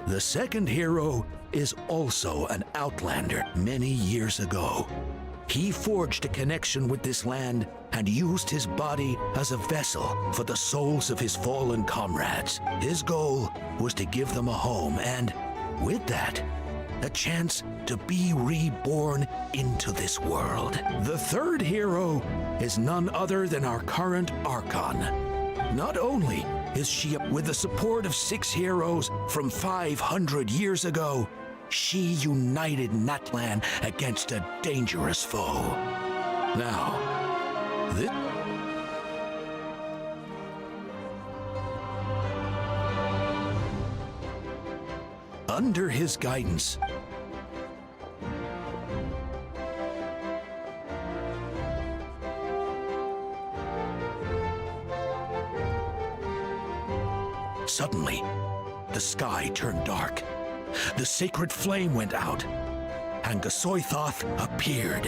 The second hero is also an outlander many years ago. He forged a connection with this land and used his body as a vessel for the souls of his fallen comrades. His goal was to give them a home and, with that, a chance to be reborn into this world. The third hero is none other than our current Archon. Not only is she, with the support of 6 heroes from 500 years ago, she united Natlan against a dangerous foe. Now, under his guidance, suddenly, the sky turned dark. The sacred flame went out, and Gasoithoth appeared.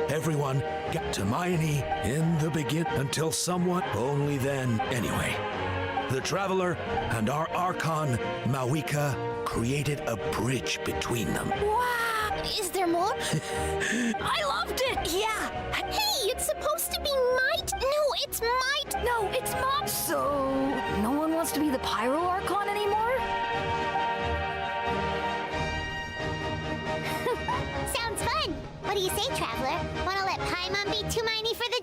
Everyone got to Hermione in the beginning until someone, only then, anyway. The Traveler and our Archon, Mawika, created a bridge between them. Wow! Is there more? I loved it! Yeah! Hey, it's supposed to be might? No, it's might! No, it's mom! So, no one wants to be the Pyro Archon anymore? Sounds fun! What do you say, Traveler? Wanna let Paimon be Hermione for the